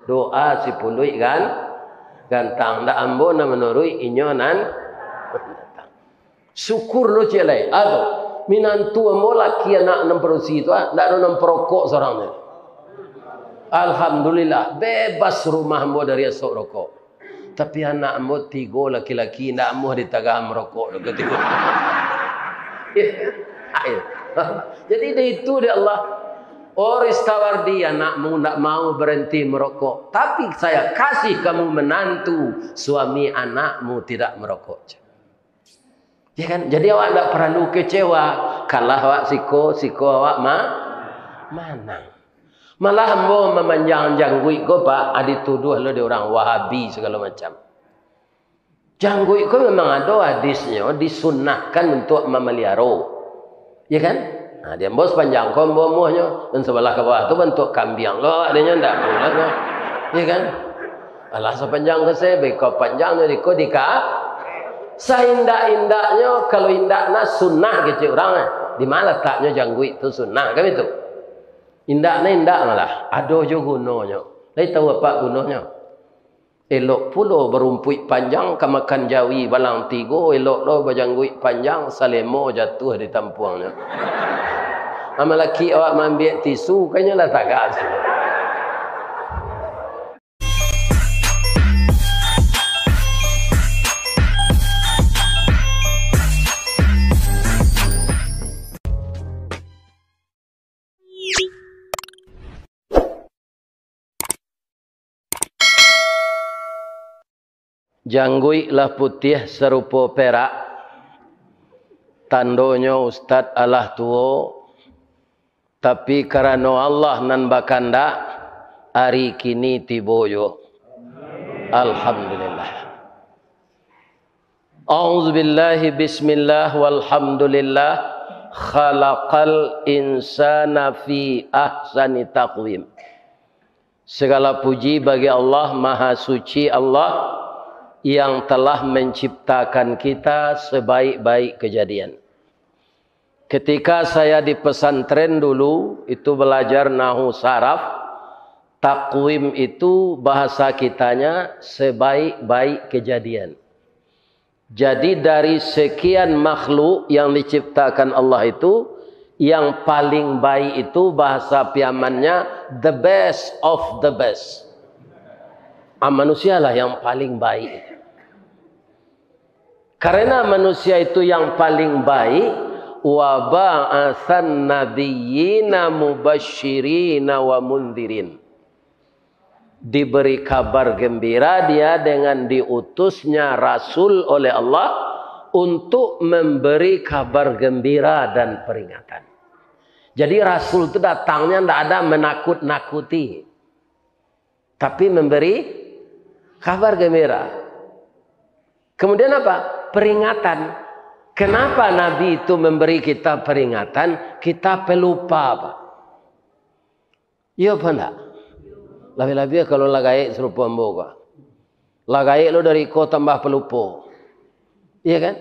Doa si puluh kan gantang. Dak ambo na menurui inyonan datang. Syukur lo celai. Aduh, minantu ambo laki anak 6 perusi itu ndak ada 6 perokok seorang ni. Alhamdulillah bebas rumah ambo dari esok rokok. Tapi anak ambo 3 laki-laki ndak ambo ditagah merokok ketika. Jadi itu dia Allah. Oris tawar dia anakmu ndak mau berhenti merokok. Tapi saya kasih kamu menantu suami anakmu tidak merokok. Ya kan? Jadi awak ndak perlu kecewa. Kalah awak siko awak mana? Malah ambo memanjang janggui ko Pak, dituduh lo dia orang Wahabi segala macam. Janggui ko memang ada hadisnya disunnahkan untuk memelihara. Ya kan? Nah, dia bos panjang kombomohnya dan sebelah ke bawah tu bentuk kambing lo adanya ndak bulat lo. Ya kan? Alah sepanjang ke saya beko panjangnya diko dika. Saindak-indaknya kalau indakna sunnah gitu orang. Di mana taknya janggui itu sunnah kan itu? Indaknya indak malah. Ada je gunanya. Lai tahu apa gunanya? Elok pulo berumpui panjang kemakan jawi balang 3 elok lo berjanggui panjang salemo jatuh di tampuangnya. Amalaki awak ambil tisu kayaknya lah tagak. Janggui lah putih serupa perak. Tandonya Ustaz alah tuo. Tapi karena Allah nan bakanda hari kini tiboyo. Alhamdulillah. A'udzubillahi bismillah walhamdulillah. Khalaqal insana fi ahsani taqwim. Segala puji bagi Allah, Maha Suci Allah yang telah menciptakan kita sebaik-baik kejadian. Ketika saya di pesantren dulu, itu belajar nahu saraf, takwim itu bahasa kitanya sebaik-baik kejadian. Jadi dari sekian makhluk yang diciptakan Allah itu, yang paling baik itu bahasa piamannya the best of the best. Manusia lah yang paling baik. Karena manusia itu yang paling baik, wa ba'atsan nabiyyina mubasysyirina wa mundhirin. Diberi kabar gembira dia dengan diutusnya Rasul oleh Allah untuk memberi kabar gembira dan peringatan. Jadi Rasul itu datangnya tidak ada menakut-nakuti, tapi memberi kabar gembira. Kemudian apa? Peringatan. Kenapa Nabi itu memberi kita peringatan? Kita pelupa apa? Iya apa enggak? Lebih-lebih kalau lagai serupa ambo. Lagai lo dari kau tambah pelupa. Iya kan?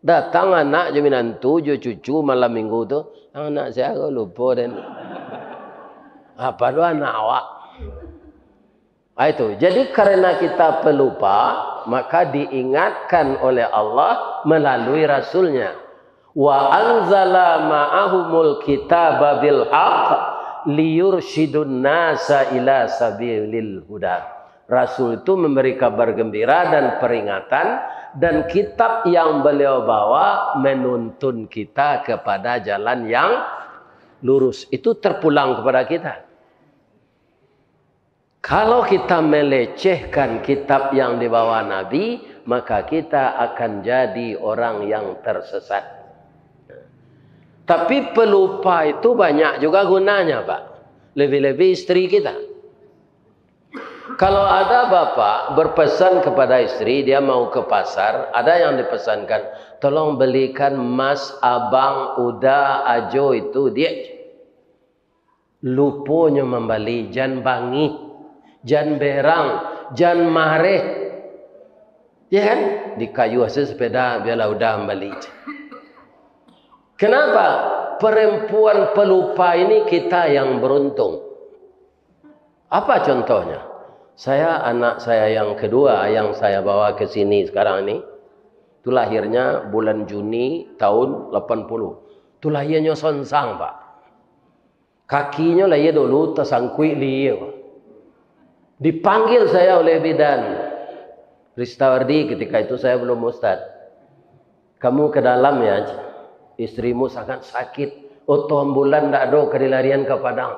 Datang anak jaminan tujuh cucu malam minggu tu. Anak saya kau lupa dan apa tu anak awak? Itu. Jadi karena kita pelupa, maka diingatkan oleh Allah melalui Rasulnya. Wa anzala ma'ahumul kitaba bil haqq liyurshidun nasa ila sabilil huda. Rasul itu memberi kabar gembira dan peringatan, dan kitab yang beliau bawa menuntun kita kepada jalan yang lurus. Itu terpulang kepada kita. Kalau kita melecehkan kitab yang dibawa Nabi, maka kita akan jadi orang yang tersesat. Tapi pelupa itu banyak juga gunanya, Pak. Lebih-lebih istri kita. Kalau ada bapak berpesan kepada istri, dia mau ke pasar, ada yang dipesankan, tolong belikan mas, abang, uda, ajo itu, dia lupunya membeli, jan bangi. Jan berang, jan mareh. Ya kan? Di kayu hasil sepeda, biarlah udah balik. Kenapa? Perempuan pelupa ini kita yang beruntung. Apa contohnya? Anak saya yang kedua yang saya bawa ke sini sekarang ini, itu lahirnya bulan Juni tahun 80. Itu lahirnya sonsang, Pak. Kakinya lahir dulu tersangkui dia. Dipanggil saya oleh bidan Ristawardi, ketika itu saya belum ustad. Kamu ke dalam ya, istrimu sangat sakit. Oto ambulan tak ada kedilarian ke Padang.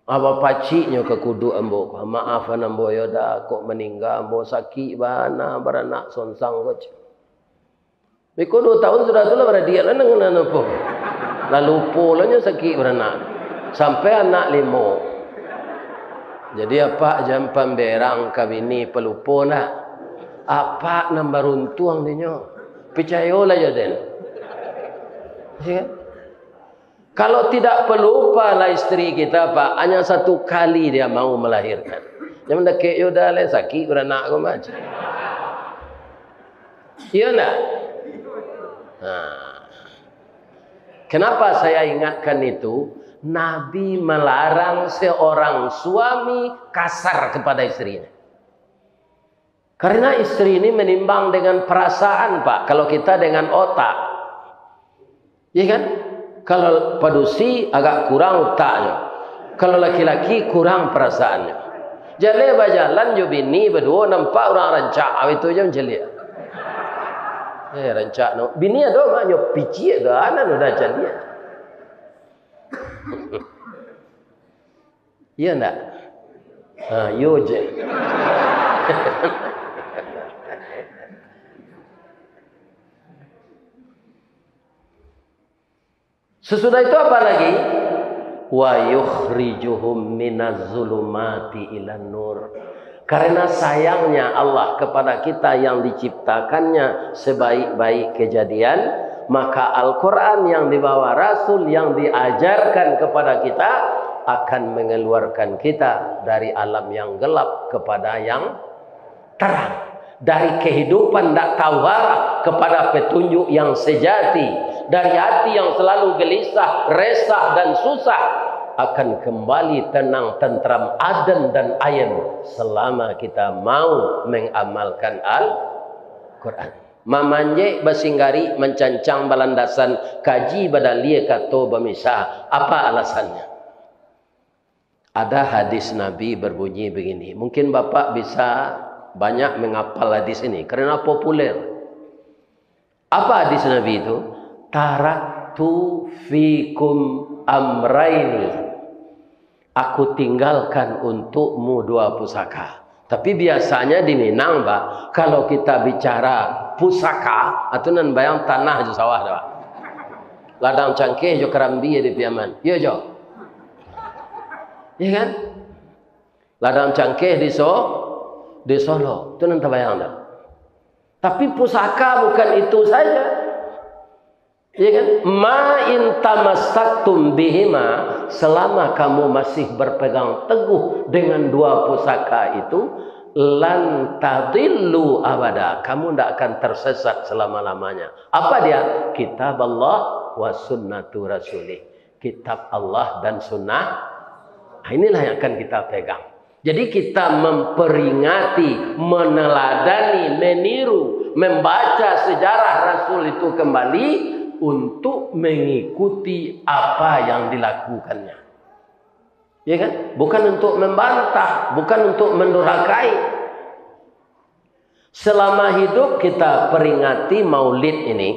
Apa paciknya ke kudu ambo. Maaf ambo ya dah kok meninggal ambo sakit bana beranak sonsang kok. Biko 2 tahun sudah tu lah beradia lah dengan apa. Lalu polanya sakit beranak. Sampai anak 5. Jadi apa jam pemberang kabini pelupo nak. Apa nambah runtuang dia. Percayalah ya den. Ya. Kalau tidak pelupa lah istri kita, Pak, hanya 1 kali dia mau melahirkan. Yang mendekik yaudah lah sakit beranak kau macam. Iya nak? Nah. Kenapa saya ingatkan itu? Nabi melarang seorang suami kasar kepada istrinya. Karena istri ini menimbang dengan perasaan, Pak. Kalau kita dengan otak. Iya kan? Kalau padusi agak kurang otaknya. Kalau laki-laki kurang perasaannya. Jale berjalan jo bini berdua nampak orang rancak. Itu je mencelia. Rancak no. Bini ada mah nyo pici ada anak udah celia. Iya enggak? Yo je. Sesudah itu apa lagi? Wa yukhrijuhum minaz zulumati ilan nur. Karena sayangnya Allah kepada kita yang diciptakannya sebaik-baik kejadian, maka Al-Quran yang dibawa Rasul yang diajarkan kepada kita akan mengeluarkan kita dari alam yang gelap kepada yang terang. Dari kehidupan tak tahu arah kepada petunjuk yang sejati. Dari hati yang selalu gelisah, resah dan susah akan kembali tenang, tentram, adem dan ayem selama kita mau mengamalkan Al-Quran. Mamanje basinggari mencancang balandasan kaji badalia kato bamisah. Apa alasannya? Ada hadis Nabi berbunyi begini. Mungkin Bapak bisa banyak menghafal hadis ini karena populer. Apa hadis Nabi itu? Taraktu fikum amraini. Aku tinggalkan untukmu 2 pusaka. Tapi biasanya di Minang, Pak, kalau kita bicara pusaka, atau nan bayang tanah je sawah dah. Ladang cangkeh jo kerambi di Piaman. Iya jo. Iya kan? Ladang cangkeh di Solo. Itu nan bayang dah. Tapi pusaka bukan itu saja. Ya kan? Ma in tamassaktum bihima, selama kamu masih berpegang teguh dengan 2 pusaka itu, lan tadillu abada, kamu tidak akan tersesat selama-lamanya. Apa dia? Kitab Allah wa sunnatu rasulih. Kitab Allah dan sunnah. Inilah yang akan kita pegang. Jadi kita memperingati, meneladani, meniru, membaca sejarah Rasul itu kembali untuk mengikuti apa yang dilakukannya. Ya kan? Bukan untuk membantah, bukan untuk mendurhakai. Selama hidup kita peringati Maulid ini.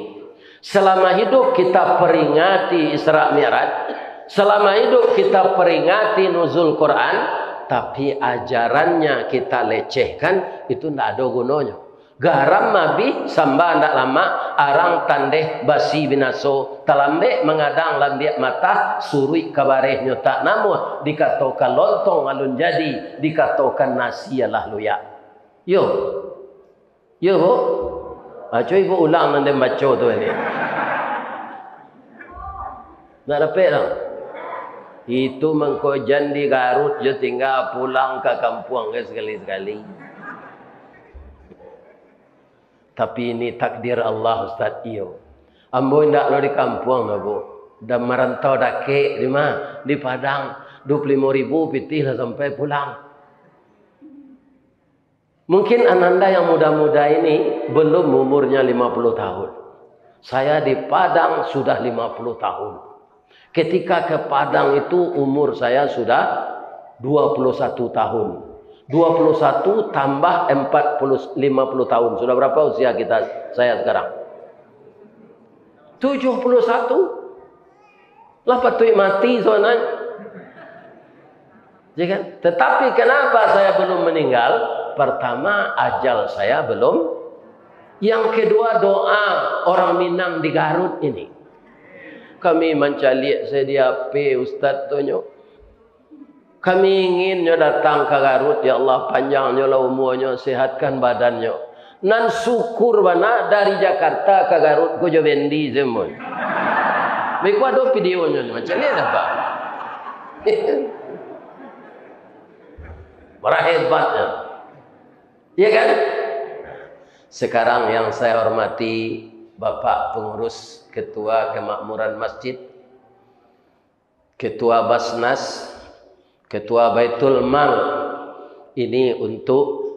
Selama hidup kita peringati Isra Mi'raj. Selama hidup kita peringati nuzul Quran, tapi ajarannya kita lecehkan, itu tidak ada gunanya. Garam mabi samba ndak lama arang tandeh basi binaso talambe mengadang lambiak mata surui kabareh nyotak namu dikatakan lontong alun jadi dikatakan nasi lah luya. Yo bu, cuy bu ulang nanti baca tu ini. Nak dapat tak? Itu mengkojan di Garut je tinggal pulang ke kampung sekali-sekali. Tapi ini takdir Allah Ustaz iyo. Ambo ndak lo di kampung bu. Dan merantau dak ke di mana? Di Padang 25.000 pitih lah sampai pulang. Mungkin ananda yang muda-muda ini belum umurnya 50 tahun. Saya di Padang sudah 50 tahun. Ketika ke Padang itu umur saya sudah 21 tahun. 21 tambah 50 tahun. Sudah berapa usia saya sekarang? 71. Lah patut mati soalnya. Ya kan? Tetapi kenapa saya belum meninggal? Pertama, ajal saya belum. Yang kedua, doa orang Minang di Garut ini. Kami mencari sedia Ustaz Tonyo. Kami inginnya datang ke Garut. Ya Allah, panjangnya lah umurnya, sehatkan badannya. Nan syukur bana dari Jakarta ke Garut ko jo bendi semua. Mereka ada videonya macam ni apa? Marah hebatnya. Ya kan? Sekarang yang saya hormati Bapak Pengurus Ketua Kemakmuran Masjid, Ketua Basnas, Ketua Baitul Mal, ini untuk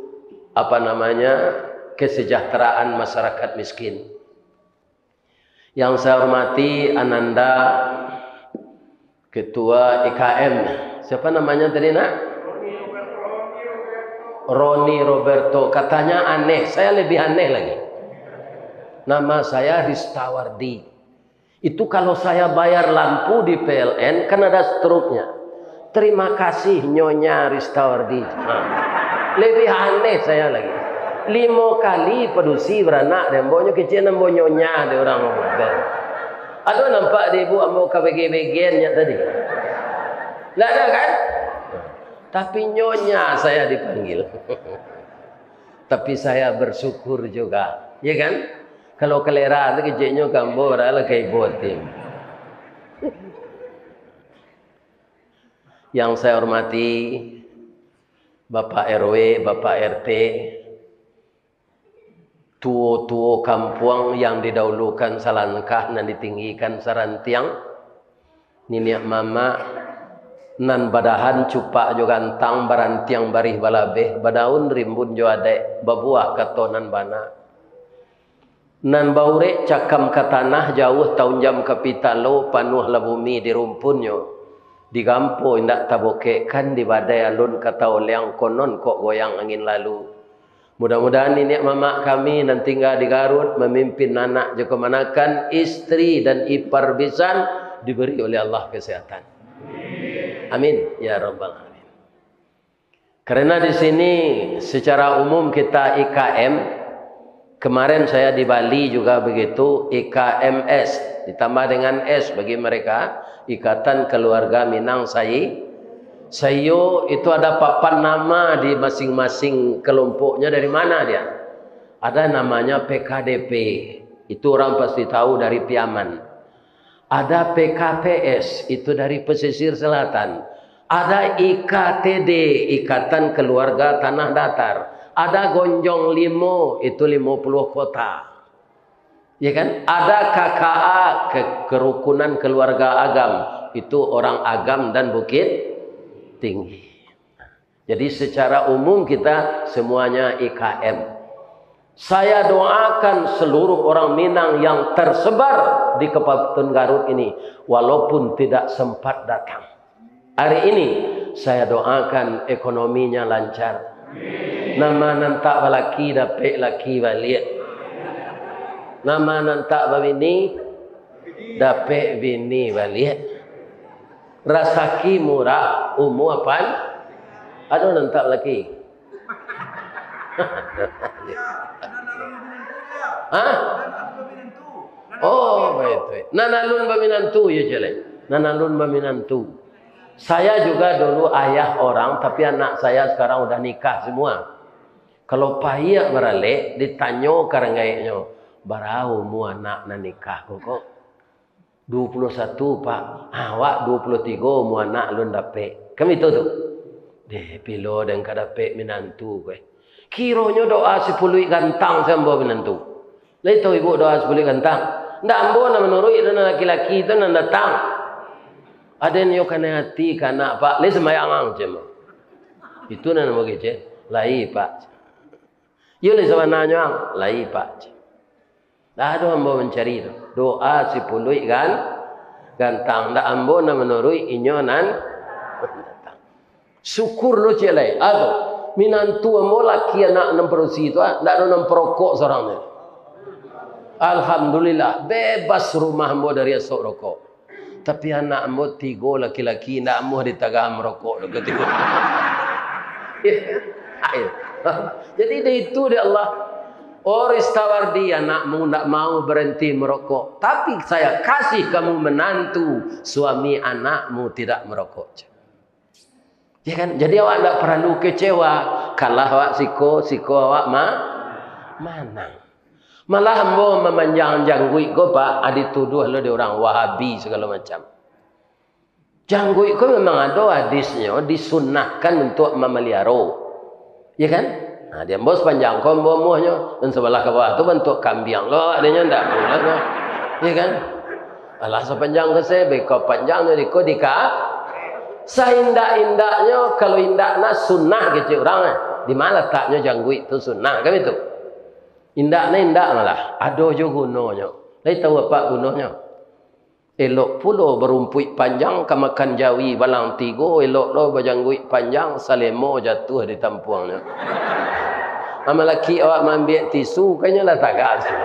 kesejahteraan masyarakat miskin. Yang saya hormati Ananda, Ketua IKM, siapa namanya tadi nak? Roni Roberto. Katanya aneh, saya lebih aneh lagi. Nama saya Ristawardi. Itu kalau saya bayar lampu di PLN kan ada struknya. Terima kasih Nyonya Ristawardi. Lebih aneh saya lagi. 5 kali produksi beranak dan bonyo kecil nambo nyonya ada orang ngomong. Ada nampak di ibu mau KBG-BG-nya tadi. Tidak ada kan? Tapi nyonya saya dipanggil. Tapi saya bersyukur juga. Ya kan? Kalau kelera itu kecilnya gambar ala kayak botim. Yang saya hormati Bapak RW, Bapak RT, tuo-tuo kampung yang didahulukan salangkah dan ditinggikan sarantiang. Niniak mama nan badahan cupak jo gantang barantiang barih balabeh badaun rimbun jo adek babuah katonan bana nan baure cakam ke tanah jauh tahun jam kapitalo panuh la bumi di rumpunyo di gampo indak taboke kan di badai alun kata oleang konon kok goyang angin lalu. Mudah-mudahan ini mama kami nan tinggal di Garut memimpin anak jo kemanakan istri dan ipar bisan diberi oleh Allah kesehatan. Amin ya rabbal alamin. Karena di sini secara umum kita IKM, kemarin saya di Bali juga begitu, IKMS ditambah dengan S bagi mereka, Ikatan Keluarga Minang Sayo itu ada papan nama di masing-masing kelompoknya. Dari mana dia? Ada namanya PKDP, itu orang pasti tahu dari Piaman. Ada PKPS, itu dari pesisir selatan. Ada IKTD, Ikatan Keluarga Tanah Datar. Ada Gonjong Limo, itu 50 kota. Ya kan? Ada KKA, Kerukunan Keluarga Agam. Itu orang Agam dan Bukit Tinggi. Jadi secara umum kita semuanya IKM. Saya doakan seluruh orang Minang yang tersebar di Kabupaten Garut ini, walaupun tidak sempat datang. Hari ini saya doakan ekonominya lancar. Nama nantak balaki dapat laki balik. Nama nantak babini dapat bini balik. Rasaki murah, umur apaan? Ada nantak laki. Hah? Oh, baik. Nanalun baminantu ya jelek. Nanalun baminantu. Saya juga dulu ayah orang, tapi anak saya sekarang udah nikah semua. Kalau pahia berale, ditanyo karengainya, barau mu anak na nikah kok. 21 pak, awak 23 mu anak lun dapet. Kami itu tuh. Deh pilo dan kadape minantu gue. Kironya doa 10 gantang sambo minantu. Lai tahu ibu doa 10 gantang. Ndak ambo na menurut itu laki-laki itu nan datang. Ada yang kena hati kana pak, lai semayang cema. Itu nan mau gece. Lai pak. Yuli sebenarnya lai pak. Dah ada ambo mencari doa si pului kan gantang dah ambo na menurui inyonan syukur lo celai ado minantu ambo laki anak nemperusi itu ndak ada nemperokok seorang ni. Alhamdulillah bebas rumah ambo dari asok rokok. Tapi anak ambo 3 laki-laki ndak ambo ditagah merokok dekat. Jadi itu dia Allah. Oris tawar dia anakmu nak mau berhenti merokok. Tapi saya kasih kamu menantu suami anakmu tidak merokok. Ya kan? Jadi awak tak perlu kecewa. Kalah awak siko awak mana? Malah ambo memanjang janggui ko pak. Adi tuduh lo dia orang Wahabi segala macam. Janggui ko memang ada hadisnya disunnahkan untuk memelihara. Ya kan? Nah, dia bos panjang kombo muahnya dan sebelah ke bawah tu bentuk kambing lo adanya ndak pula no. Ya kan? Alah sepanjang ke saya beko panjangnya di kodika. Saindak-indaknya kalau indakna sunnah gitu orang di mana letaknya janggui itu sunnah kan itu. Indakna indak malah ada jo gunanya. Lai tahu apa gunanya? Elok pulo berumpui panjang kamakan jawi balang 3 elok lo berjanggui panjang salemo jatuh di tampuangnya. Amalaki awak ambil tisu kayaknya lah tak kasih.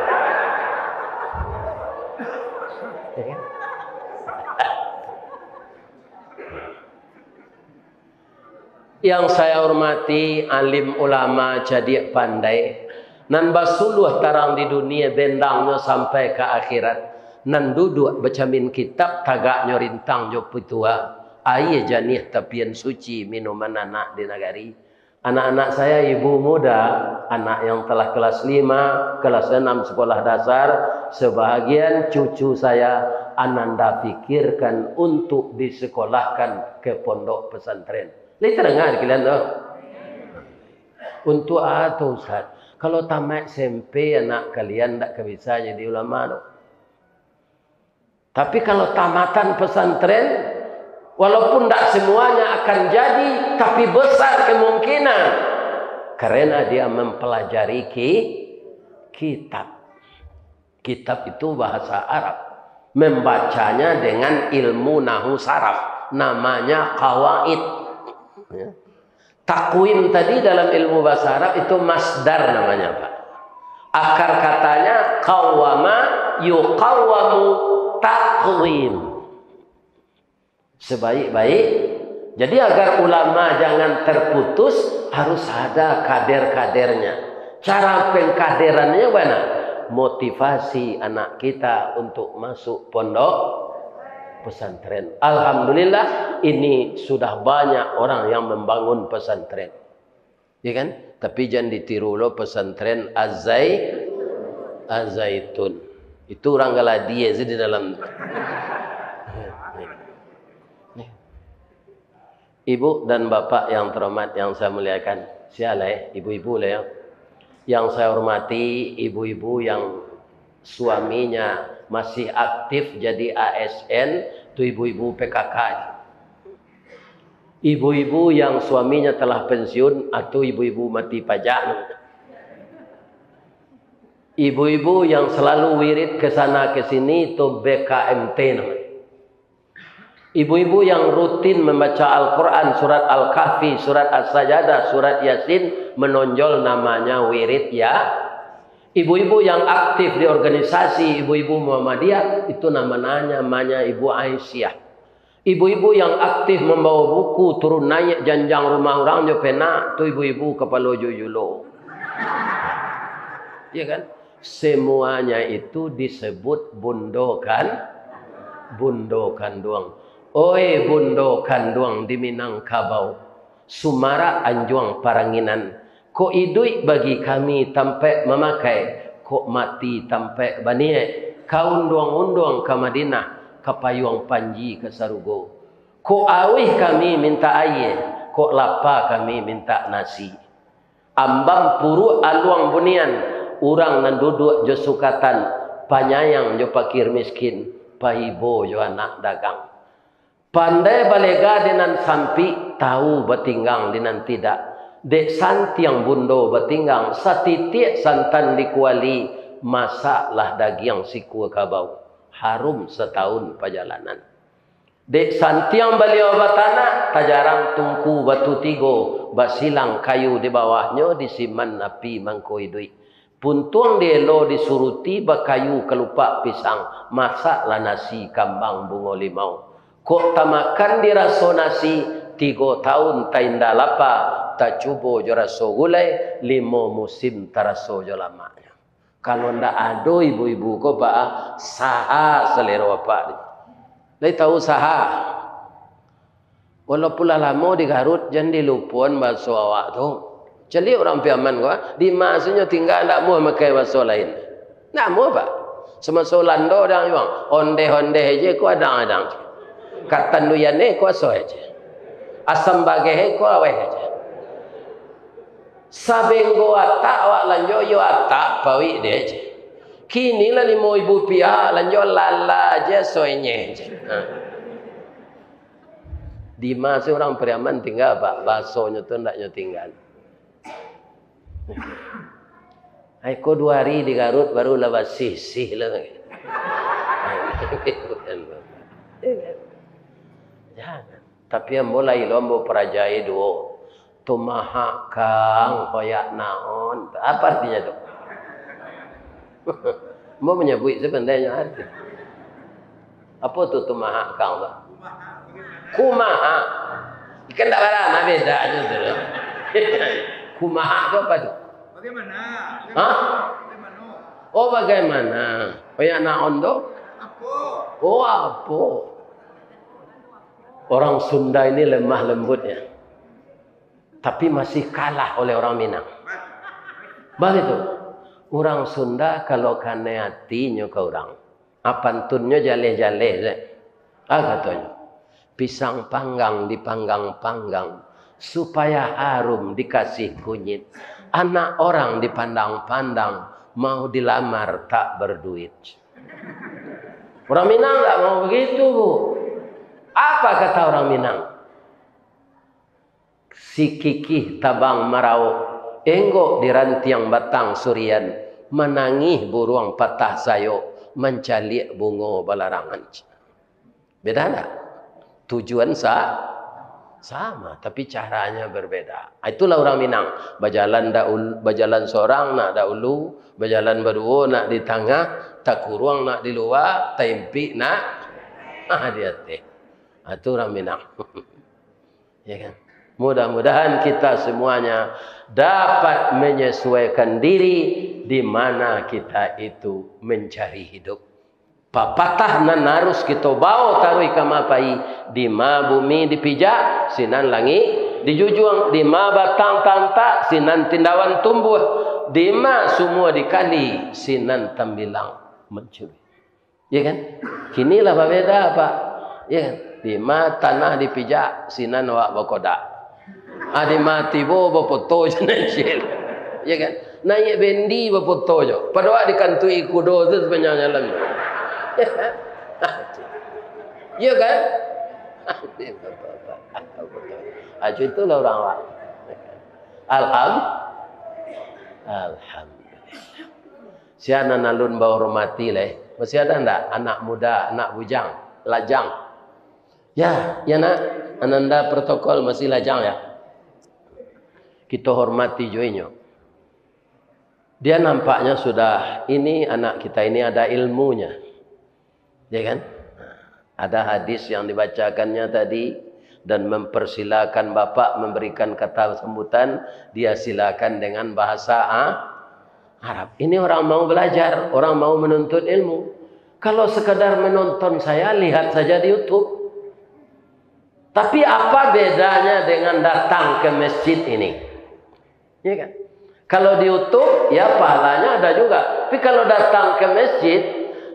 Yang saya hormati alim ulama jadi pandai nan basuluh tarang di dunia bendangnya sampai ke akhirat. Nan duduk bercamin kitab tagaknya rintang jo putua air janih tapian suci minuman anak di negari. Anak-anak saya ibu muda, anak yang telah kelas 5, kelas 6 sekolah dasar, sebahagian cucu saya ananda fikirkan untuk disekolahkan ke pondok pesantren. Lihat dengar kalian tu. Untuk atau Ustaz, kalau tamat SMP anak kalian tak bisa jadi ulama tu. Tapi kalau tamatan pesantren, walaupun tak semuanya akan jadi, tapi besar kemungkinan. Karena dia mempelajari kitab. Kitab itu bahasa Arab. Membacanya dengan ilmu nahu saraf. Namanya qawaid. Ya. Takwim tadi dalam ilmu bahasa Arab itu masdar namanya Pak. Akar katanya qawwama yuqawwamu takwim. Sebaik-baik. Jadi agar ulama jangan terputus harus ada kader-kadernya. Cara pengkaderannya mana? Motivasi anak kita untuk masuk pondok pesantren. Alhamdulillah ini sudah banyak orang yang membangun pesantren. Ya kan? Tapi jangan ditiru lo pesantren Az-Zaitun. Itu orang Galadia di dalam. Ibu dan bapak yang terhormat yang saya muliakan, siapa ibu-ibu lah ya. Yang saya hormati ibu-ibu yang suaminya masih aktif jadi ASN, itu ibu-ibu PKK. Ibu-ibu yang suaminya telah pensiun atau ibu-ibu mati pajak. Ibu-ibu yang selalu wirid ke sana ke sini itu BKMT namanya. Ibu-ibu yang rutin membaca Al-Quran, surat Al-Kahfi, surat As-Sajadah, surat Yasin, menonjol namanya wirid ya. Ibu-ibu yang aktif di organisasi ibu-ibu Muhammadiyah, itu namanya Ibu Aisyah. Ibu-ibu yang aktif membawa buku, turun naik janjang rumah orang, jo pena, itu ibu-ibu kepala juyulo. Ya kan? Semuanya itu disebut bundokan doang. Oi bundo kanduang di Minangkabau, Sumara Anjuang Paranginan. Ko idui bagi kami tampe memakai, ko mati tampe banie. Kau unduang ke Madinah, ke Payuang Panji ke Sarugo. Ko awih kami minta air, ko lapa kami minta nasi. Ambang puru aluang bunian, urang nan duduk jo sukatan, panyayang jo pakir miskin, pahibo jo anak dagang. Pandai balega dengan sampi, tahu bertinggang dengan tidak. Dek santiang bundo batinggang satitik santan dikuali masaklah daging siku kabau. Harum setahun perjalanan. Dek santiang beliau batana tajarang tungku batu tigo basilang kayu di bawahnya disiman api mangkoi duit. Puntuang dielo disuruti bakayu kelupak pisang masaklah nasi kambang bungo limau. Kok tamakan diraso nasi 3 tahun tainda lapa tak cubo jo raso gulai 5 musim taraso jo lamanya. Kalau ndak ado ibu-ibu ko pak saha selera bapak ni. Lai tahu saha. Walaupun lama di Garut jangan dilupuan bahasa awak tu. Jadi orang piaman ko di masanya tinggal ndak mau pakai bahasa lain. Ndak mau pak. Semasa lando dah yang onde-onde aje ko adang-adang. Katan duyane ko so aje. Asam bageh ko aweh aje. Sabenggo atak awak lanjo yo atak pawi dia aje. Kini lah 5.000 pihak lanjo lala aja soenye aje. Di masa orang Priaman tinggal pak, basonya tu ndaknya tinggal. Aiko 2 hari di Garut baru lepas sisih lah. Jangan. Tapi yang mulai lombo perajai duo. Tumaha kang koyak naon. Apa artinya tu? Mau menyebut sebenarnya arti. Apa tu tumaha kang tu? Kumaha. Ikan tak barang bedanya tu. Kumaha tu apa tu? Bagaimana? Hah? Bagaimana? Oh bagaimana? Koyak naon tu? Apa? Oh apa? Orang Sunda ini lemah lembutnya. Tapi masih kalah oleh orang Minang. Begitu. Orang Sunda kalau kane hatinya ke orang. Apantunnya jaleh-jaleh. Katanya. Pisang panggang dipanggang-panggang. Supaya harum dikasih kunyit. Anak orang dipandang-pandang. Mau dilamar tak berduit. Orang Minang tak mau begitu bu. Apa kata orang Minang? Si kikih tabang marau, enggok di rantiang batang surian, menangih buruang patah sayo, mencalik bungo balarangan. Beda tak? Tujuan sama, tapi caranya berbeda. Itulah orang Minang. Berjalan seorang nak dahulu, berjalan berdua nak di tengah, tak kurang nak di luar, tempi nak di atas. Itu orang Minang. Ya kan? Mudah-mudahan kita semuanya dapat menyesuaikan diri di mana kita itu mencari hidup. Papatah nan harus kita bawa taruh kamapai di ma bumi dipijak sinan langit dijujuang di ma batang tanta sinan tindawan tumbuh di ma semua dikali sinan tambilang mencuri. Ya kan? Kinilah berbeda Pak. Ya kan? Di ma tanah dipijak sinan wak bakodak. Ada mati bo bapoto je nancil. Ya kan? Naik bendi bapoto je. Padahal dikantui kudo tu sebenarnya dalam. Ya kan? Aja itulah orang awak. Alhamdulillah. Siapa nalun bawa hormati leh? Masih ada ndak anak muda, anak bujang, lajang? Ya nak. Ananda protokol masih lajang ya. Kita hormati joinyo. Dia nampaknya sudah ini anak kita ini ada ilmunya. Ya kan? Ada hadis yang dibacakannya tadi dan mempersilakan bapak memberikan kata sambutan, dia silakan dengan bahasa Arab. Ini orang mau belajar, orang mau menuntut ilmu. Kalau sekadar menonton saya, lihat saja di YouTube. Tapi apa bedanya dengan datang ke masjid ini? Ya kan? Kalau di YouTube, ya pahalanya ada juga. Tapi kalau datang ke masjid,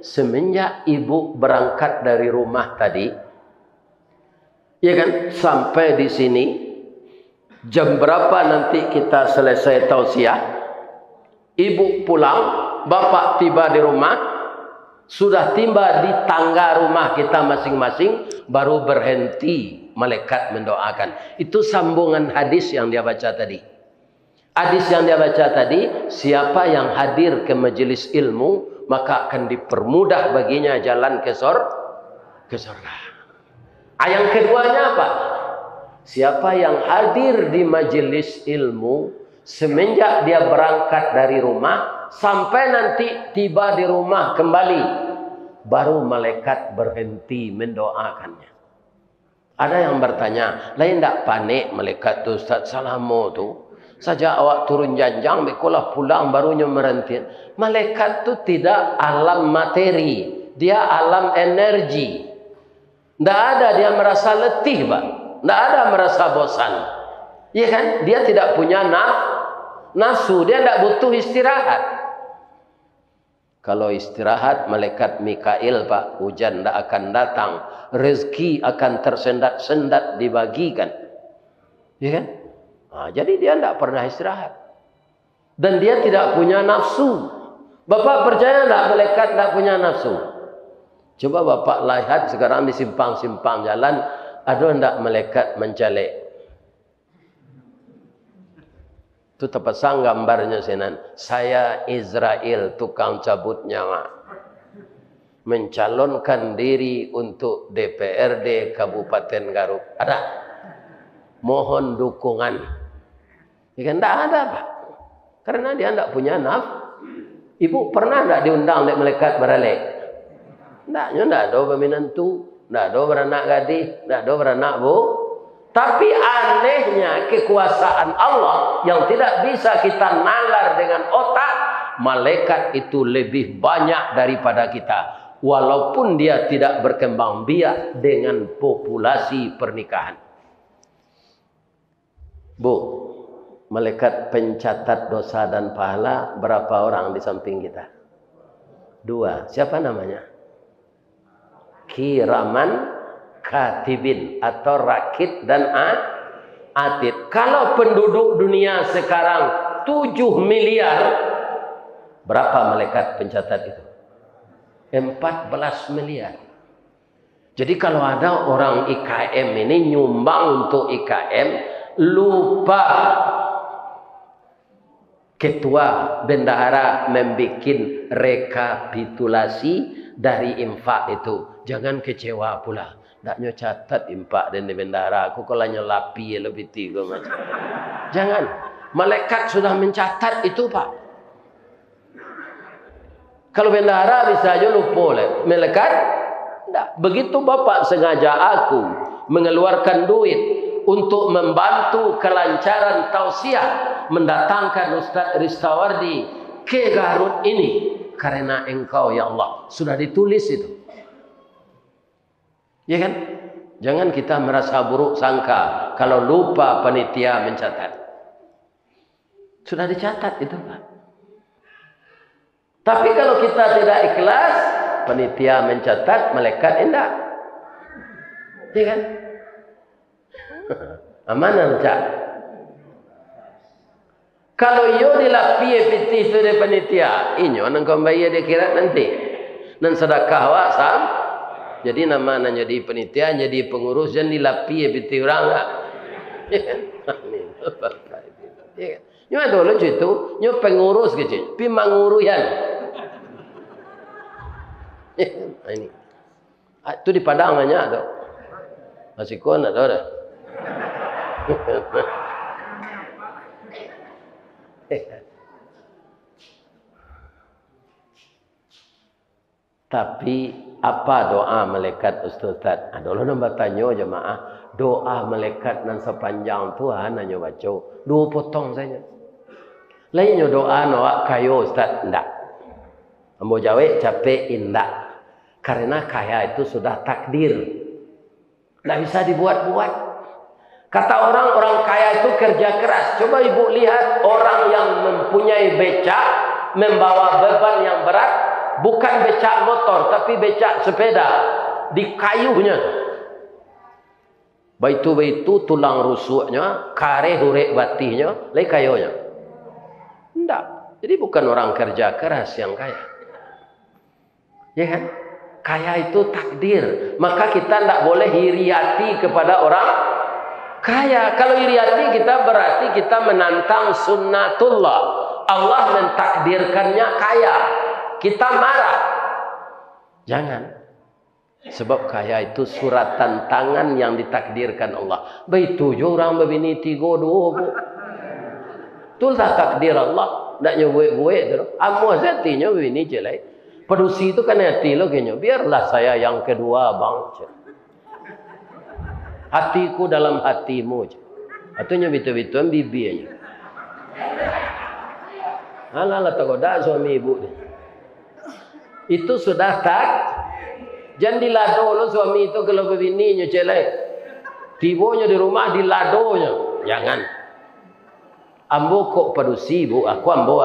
semenjak ibu berangkat dari rumah tadi, ya kan, sampai di sini, jam berapa nanti kita selesai tausiah? Ibu pulang, bapak tiba di rumah, sudah tiba di tangga rumah kita masing-masing, baru berhenti malaikat mendoakan. Itu sambungan hadis yang dia baca tadi. Hadis yang dia baca tadi, siapa yang hadir ke majelis ilmu, maka akan dipermudah baginya jalan ke surga. Yang keduanya apa? Siapa yang hadir di majelis ilmu, semenjak dia berangkat dari rumah, sampai nanti tiba di rumah kembali, baru malaikat berhenti mendoakannya. Ada yang bertanya, lain tak panik malaikat tu Ustaz Salamu tu? Saja awak turun janjang, bekolah pulang barunya merentin. Malaikat tu tidak alam materi, dia alam energi. Tidak ada dia merasa letih, Pak. Tidak ada merasa bosan. Iya kan? Dia tidak punya nafsu, dia tidak butuh istirahat. Kalau istirahat, malaikat Mikail, Pak, hujan tidak akan datang. Rezeki akan tersendat-sendat dibagikan. Iya kan? Nah, jadi dia tidak pernah istirahat. Dan dia tidak punya nafsu. Bapak percaya tidak malaikat tidak punya nafsu? Coba Bapak lihat sekarang di simpang-simpang jalan, ada tidak malaikat mencalek? Itu terpasang gambarnya senan. Saya Israel, tukang cabut nyawa, mencalonkan diri untuk DPRD Kabupaten Garut. Ada? Mohon dukungan. Ya kan tidak ada, Pak. Karena dia tidak punya Ibu pernah tidak diundang oleh malaikat beralek? Tidak ada peminantu, tidak ada beranak gadis, tidak ada beranak bu. Tapi anehnya kekuasaan Allah yang tidak bisa kita nalar dengan otak, malaikat itu lebih banyak daripada kita. Walaupun dia tidak berkembang biak dengan populasi pernikahan. Bu, malaikat pencatat dosa dan pahala berapa orang di samping kita? 2. Siapa namanya? Kiraman katibin atau rakit dan atid. Kalau penduduk dunia sekarang 7 miliar, berapa malaikat pencatat itu? 14 miliar. Jadi kalau ada orang IKM ini nyumbang untuk IKM, lupa ketua bendahara membuat rekapitulasi dari infak itu. Jangan kecewa pula. Taknya catat impak dan bendahara. Aku kalau nyelapi lebih tiga macam. Jangan. Malaikat sudah mencatat itu, Pak. Kalau bendahara bisa aja lupa. Malaikat? Tidak. Begitu Bapak sengaja aku mengeluarkan duit untuk membantu kelancaran tausiah mendatangkan Ustaz Ristawardi ke Garut ini. Karena engkau ya Allah. Sudah ditulis itu. Ya kan? Jangan kita merasa buruk sangka kalau lupa panitia mencatat. Sudah dicatat itu, Pak. Tapi kalau kita tidak ikhlas, panitia mencatat, malaikat enggak. Ya kan? Amanah Cak. Kalau yo dilapi piti itu dari panitia, inyo nang kau bayar dia kira nanti. Nan sedekah awak sam. Jadi nama nan jadi penitia, jadi pengurus dan dilapi piti orang enggak. Ya. Nyo ada lucu itu, nyo pengurus gitu, pi manguruyan. Ini. Itu di Padang banyak ada. Masih kon ada dah. Tapi apa doa malaikat Ustaz? Dulu nak tanya jemaah, doa malaikat nan sepanjang Tuhan hanya baca 2 potong saja. Lainnya doa nawak kayo Ustaz, enggak. Ambo jawe capek indak. Karena kaya itu sudah takdir. Tidak bisa dibuat-buat. Kata orang kaya itu kerja keras. Coba ibu lihat orang yang mempunyai becak, membawa beban yang berat, bukan becak motor, tapi becak sepeda, di kayunya. Baitu tulang rusuknya, kare hurek batihnya, lagi kayunya. Tidak. Jadi bukan orang kerja keras yang kaya. Ya kan? Kaya itu takdir. Maka kita tidak boleh hiriati kepada orang Kaya. Kalau iri hati kita berarti kita menantang sunnatullah. Allah mentakdirkannya kaya. Kita marah. Jangan. Sebab kaya itu surat tantangan yang ditakdirkan Allah. Begitu orang berbini 3, 2, bu. Itulah takdir Allah. Tak nyebut-buat tu. Amu hatinya berbini jelek. Pedusi itu kan hati lo kayaknya. Biarlah saya yang kedua bang. Hatiku dalam hatimu. Atunya betul-betul bibi aja. Alah takut dah suami ibu ni. Itu sudah tak. Jangan dilado lo suami itu kalau berbininya jelek. Tibonya di rumah diladonya. Jangan. Ambo kok padusi bu. Aku ambo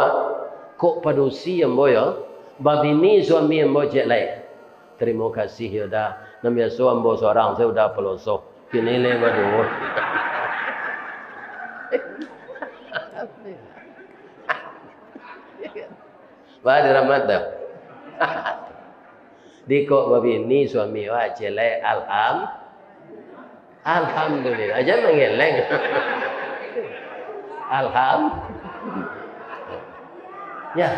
kok padusi ambo ya. Babini suami ambo jelek. Terima kasih ya dah. Namanya so ambo seorang saya sudah pelosok. Kini lewat dulu. Wah diramat dah. Di kok babini suami wah jelek alhamdulillah. Aja mengeleng. Ya.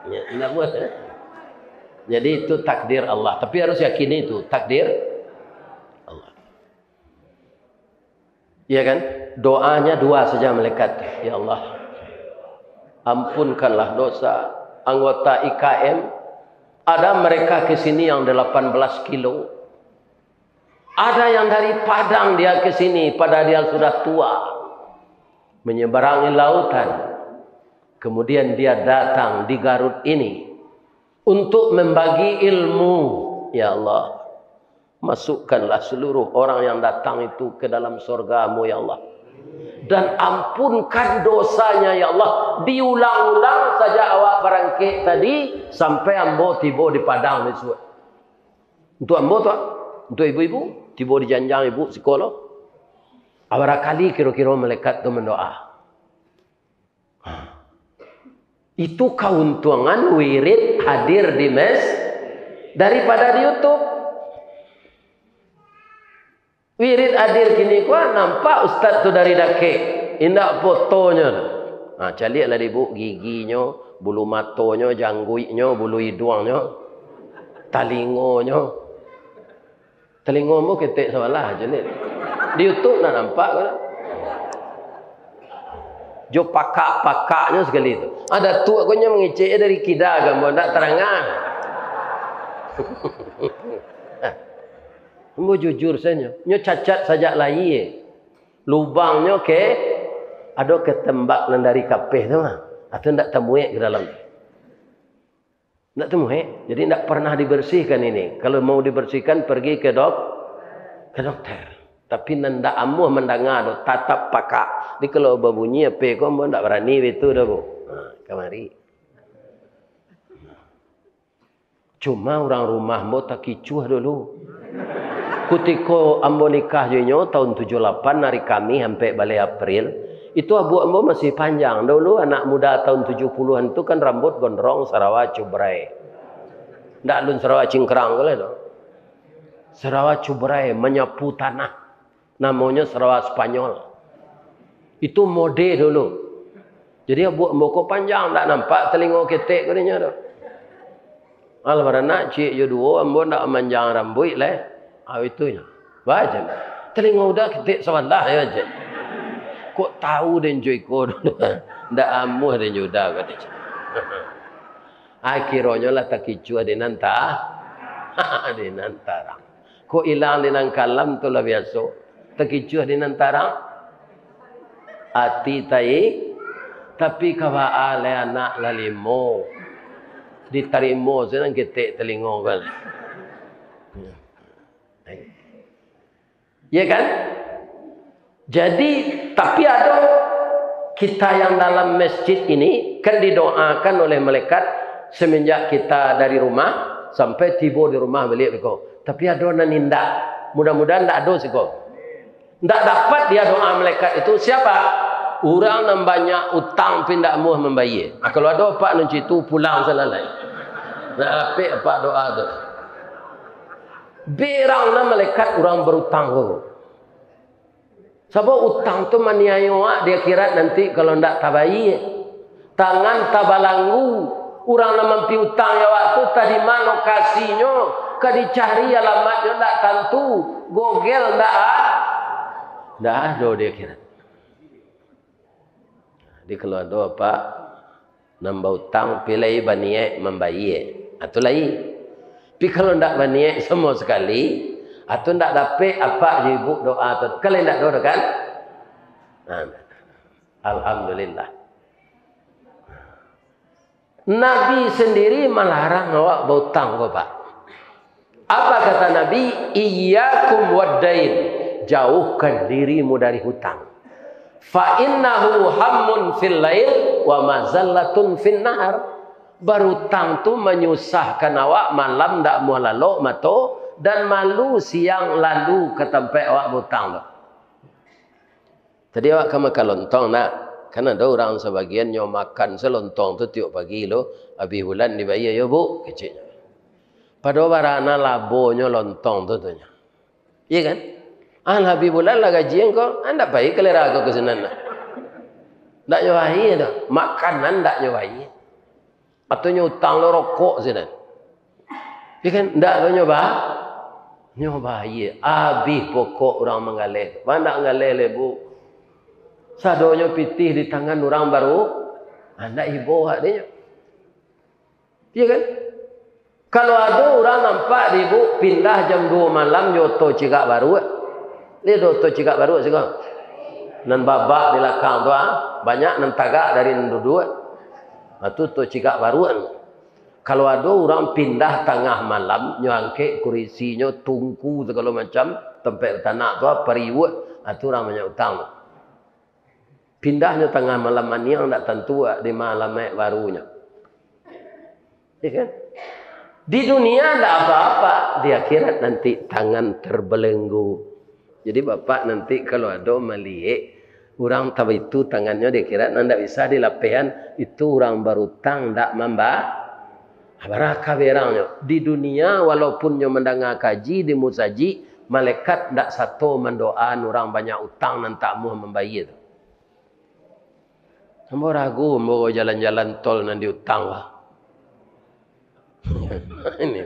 Ya, enggak buat. Jadi itu takdir Allah. Tapi harus yakini itu takdir Allah. Iya kan? Doanya 2 saja malaikat. Ya Allah, ampunkanlah dosa anggota IKM. Ada mereka ke sini yang 18 kilo. Ada yang dari Padang dia ke sini padahal dia sudah tua. Menyeberangi lautan. Kemudian dia datang di Garut ini untuk membagi ilmu. Ya Allah, masukkanlah seluruh orang yang datang itu ke dalam surga-Mu ya Allah. Dan ampunkan dosanya ya Allah. Diulang-ulang saja awak berangkit tadi sampai ambo tiba di Padang besok. Untuk ambo tu, untuk ibu-ibu tiba di janjang ibu sekolah. Berapa kali kira-kira malaikat tu mendoa. Itu keuntungan wirid hadir di mes daripada di YouTube. Wirid hadir kini kuah nampak ustaz tu dari dake. Indak fotonya. Caliaklah ibu giginya, bulu matonya, jangguiknya, bulu hidungnya, talingonya. Telingomu ketik salah je ni. Di YouTube nak nampak ke? Jo pakak-pakaknya sekali tu. Ada tu akunya mengecek dari kida gambar tak terangan. Mau jujur saja. Nyo cacat saja layi. Lubangnya ke ada ketembak dari kapeh tu mah. Atau ndak temuek ke dalam. Ndak temuek. Jadi ndak pernah dibersihkan ini. Kalau mau dibersihkan pergi ke dokter. Tapi ndak amuh mendengar do tatap pakak. Di kalau berbunyi apa kau ndak berani itu dah bu. Kemari. Cuma orang rumah mo tak kicuh dulu. Ketika ambo nikah jonyo tahun 78 hari kami sampai balai April, itu abu ambo masih panjang. Dulu anak muda tahun 70-an itu kan rambut gondrong Sarawak cubrai. Ndak lun Sarawak cingkrang kali tu. Sarawak cubrai menyapu tanah. Namanya Sarawak Spanyol. Itu mode dulu. Jadi abu ambo ko panjang ndak nampak telinga ketek kadinya tu. Albarana cik yo duo ambo ndak manjang rambut leh. Itunya. Baca. Telinga udah ketik sawalah ya je. Kok tahu dan joiko dulu. Ndak amuh dan juda kata. Akhirnya lah tak kicu ada nanta. Ada nantara. Kok hilang di nang kalam tu lah biasa. Tak kicu ada nantara. Ati tai. Tapi kawa ale anak lalimo. Ditarimo senang ketik telinga kali. Ya kan? Jadi tapi ada kita yang dalam masjid ini kan didoakan oleh malaikat semenjak kita dari rumah sampai tiba di rumah balik kau. Tapi ada orang nindak. Mudah-mudahan tak ada sih kau. Tak dapat dia doa malaikat itu siapa? Orang yang banyak utang pindah muh membayar. Kalau ada pak nanti itu pulang selesai. Nak apa doa tu? Beranglah malaikat orang berutang kau. Sebab utang tu maniayo dia kira nanti kalau ndak tabai tangan tabalanggu urang namampi utang ya waktu tadi mana lokasinya ka dicari alamatnya ndak tentu gogel ndak ada dia kira. Di kalau ada apa nambah utang pilih baniye membayi atau lain. Tapi kalau ndak baniye semua sekali atau ndak dapat apa ibu doa tu kalau ndak doa kan? Alhamdulillah. Nabi sendiri melarang awak berhutang Bapak. Apa kata Nabi? Iyyakum wad-dain. Jauhkan dirimu dari hutang. Fa innahu hammun fil lail wa mazallatun fin nahar. Berhutang tu menyusahkan awak malam ndak mau lalu mato dan malu siang lalu ke tempat awak berhutang tu. Tadi awak ke makan lontong nak. Kan ada orang sebagian yang makan selontong tu tiap pagi lo, habis bulan dibayar ya bu, kecilnya. Pada barana labonya lontong tu tu nya. Iya kan? Habis bulan lah gaji engkau, anda baik kelera aku ke sana nak. Ndak nyobai tu, makanan ndak nyobai. Atau nyutang lo rokok sana. Iya kan? Ndak lo nyobai. Habis pokok orang mengalir. Mana mengalir le bu? Sadonya pitih di tangan orang baru, anda ibu hak dia. Iya kan? Kalau ada orang nampak ibu pindah jam 2 malam nyoto cigak baru, dia doto cigak baru sekarang. Nan babak di belakang tu banyak nan tagak dari dua. Itu to cigak baruan. Kalau ada orang pindah tengah malam nyangke kurisinya tungku segala macam tempat tanah tu periwet, itu orang banyak utang. Pindahnya tengah malam yang tak tentu di malam barunya. Ya kan? Di dunia tak apa-apa. Di akhirat nanti tangan terbelenggu. Jadi bapak nanti kalau ada melihat orang tahu itu tangannya di akhirat tidak bisa dilapihan. Itu orang berutang tak baraka berangnya. Di dunia walaupun yang mendengar kaji di musaji, malaikat tak satu mendoaan orang banyak utang dan tak mau membayar. Kamu ragu mau jalan-jalan tol nanti utang lah. Ini.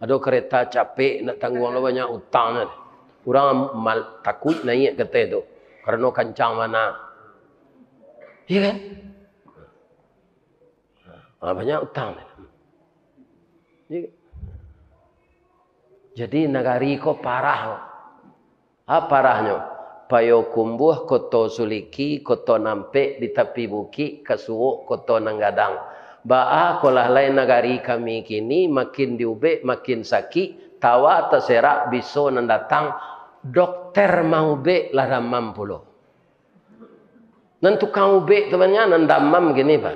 Ada kereta capek nak tanggung lah banyak utang. Orang takut naik kereta itu karena kencang mana. Iya kan? Banyak utang. Jadi negari kok parah. Apa parahnya? Payo kumbuh koto suliki koto nampe di tepi bukit kasuuk koto nanggadang. Ba'a kolah lain negari kami kini makin diubek makin sakit tawa terserak biso nandatang dokter mau ubek lah ramam pulo. Dan tukang ubek temannya nandamam gini pak.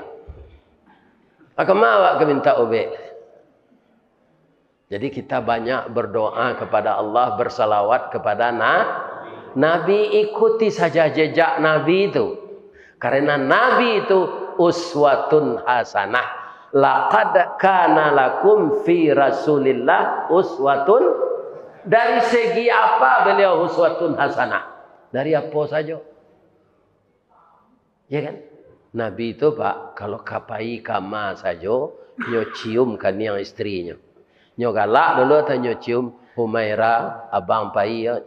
Akamawak ke minta ubek. Jadi kita banyak berdoa kepada Allah bersalawat kepada Nabi, ikuti saja jejak Nabi itu. Karena Nabi itu uswatun hasanah. Laqad kana lakum fi Rasulillah uswatun. Dari segi apa beliau uswatun hasanah? Dari apa saja? Ya kan? Nabi itu pak, kalau kapai kama saja, nyo ciumkan yang istrinya. Nyo galak dulu atau nyo cium Humaira, abang pai ya.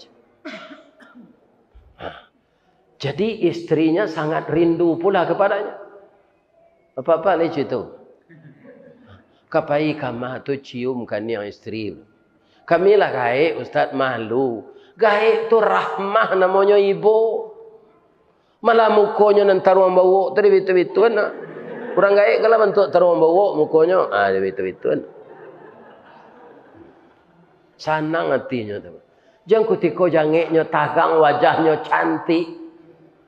Jadi istrinya sangat rindu pula kepadanya. Apa-apa ni itu. Kapai kama tu ciumkan yang istri. Kamilah gaib Ustaz malu. Gaib tu rahmah namanya ibu. Malah mukonya nan taruang bawa tu dia betul-betul nak. Orang gaib kalau bentuk taruang bawa mukonya, dia betul-betul. Sanang hatinya tu. Jangan kutiko jangeknya tagang wajahnya cantik.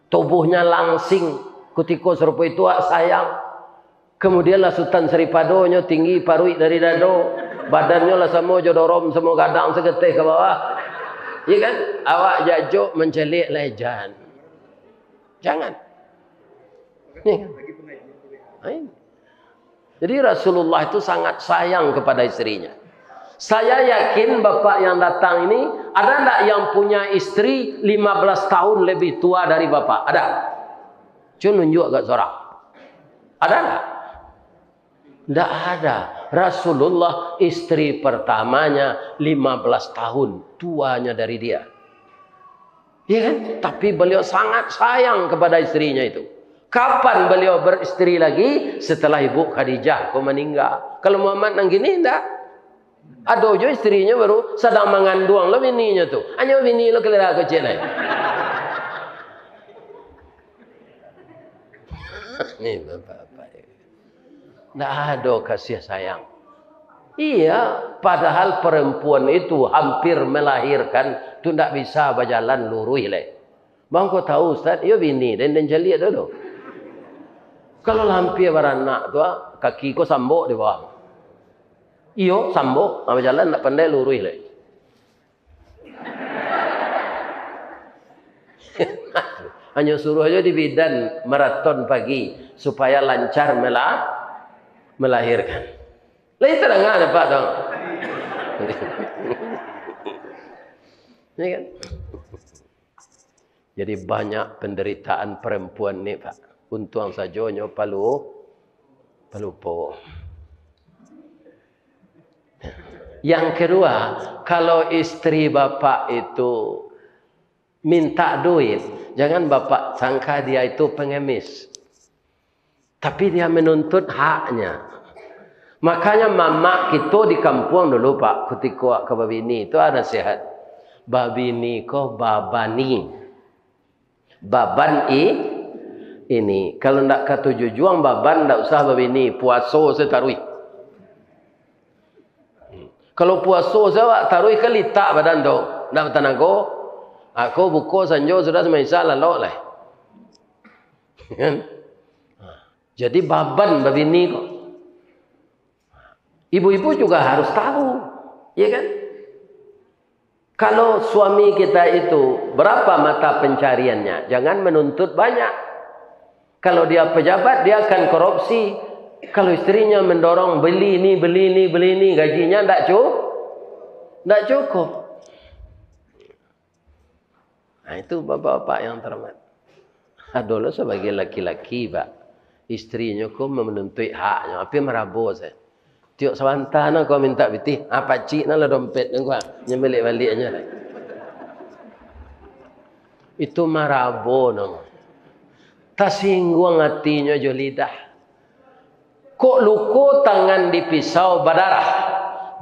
Tubuhnya langsing. Kutiko serupa itu sayang. Kemudianlah Sultan Seripadonya tinggi parui dari dado. Badannya lah semua jodorom semua gadang segetih ke bawah. Ya kan? Awak jajuk mencelik lejan. Jangan. Ni. Jadi Rasulullah itu sangat sayang kepada istrinya. Saya yakin bapak yang datang ini, ada enggak yang punya istri 15 tahun lebih tua dari bapak? Ada? Cuma nunjuk agak seorang. Ada enggak? Enggak ada. Rasulullah istri pertamanya 15 tahun tuanya dari dia. Ya kan? Tapi beliau sangat sayang kepada istrinya itu. Kapan beliau beristri lagi? Setelah ibu Khadijah meninggal. Kalau Muhammad nang gini enggak. Ada jo istrinya baru sedang mengandung lo bininya tuh. Hanya bini lo kelihatan kecil aja. Ini bapak-bapak. Nggak ada kasih sayang. Iya, padahal perempuan itu hampir melahirkan tu ndak bisa berjalan lurus le. Bang kau tahu Ustaz, yo bini dan jeli dulu. Kalau hampir beranak tu kaki ko sambok di bawah. Iyo sambok, sama jalan tak pandai lurus le. Hanya suruh aja di bidan maraton pagi supaya lancar melahirkan. Lah itu enggak ada Pak dong. Ini kan. Jadi banyak penderitaan perempuan ni Pak. Untung saja nyo palu po. Yang kedua, kalau istri bapak itu minta duit, jangan bapak sangka dia itu pengemis. Tapi dia menuntut haknya. Makanya mama kita di kampung dulu Pak, ketika ke babini itu ada nasihat. Babini ko babani. Baban ini. Kalau ndak katuju juang baban ndak usah babini, puaso setarui. Kalau puasa saya taruh kali tak badan tu. Nak tanago. Aku buku sanjo sudah semasa lalu lah. Jadi baban babini kok. Ibu-ibu juga harus tahu, ya kan? Kalau suami kita itu berapa mata pencariannya, jangan menuntut banyak. Kalau dia pejabat dia akan korupsi. Kalau istrinya mendorong beli ini, gajinya tidak cukup. Nah itu bapak-bapak yang terhormat. Adalah sebagai laki-laki Pak, istrinya kau menuntut haknya, tapi merabu saya. Tiok sewantana kau minta biti, apa cik nala dompet kau nyembelih baliknya. Itu merabu nang. Tasinggung hatinya jo lidah. Kok luko tangan dipisau berdarah.